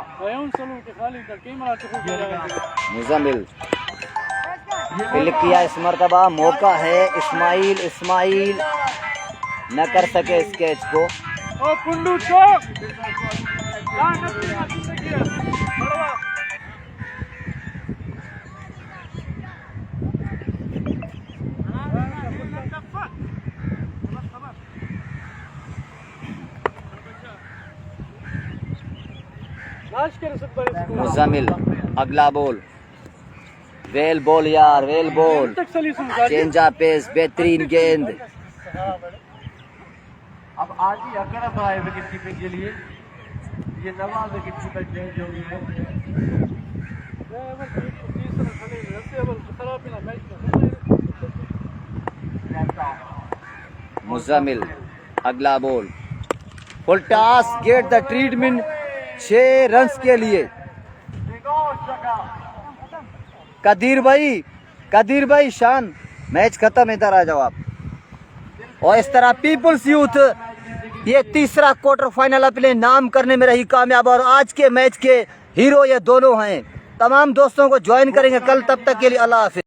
Speaker 1: मुजम्मिल फिल किया इस मरतबा, मौका है इस्माइल न कर सके इस कैच को। मुजम्मिल अगला बॉल, वेल बॉल यार, वेल बॉल, चेंजा पेस, बेहतरीन गेंद।
Speaker 2: अब आज ही अकरम आए विकेट कीपिंग के लिए, ये नवा विकेट कीपर चेंज हो गया है।
Speaker 1: मुजम्मिल अगला ball, full toss, get the treatment 6 runs के लिए। कदीर भाई शान, मैच खत्म, इधर आ जाओ आप। और इस तरह पीपुल्स यूथ ये तीसरा क्वार्टर फाइनल अपने नाम करने में रही कामयाब, और आज के मैच के हीरो ये दोनों हैं। तमाम दोस्तों को ज्वाइन करेंगे कल, तब तक के लिए अल्लाह हाफिज।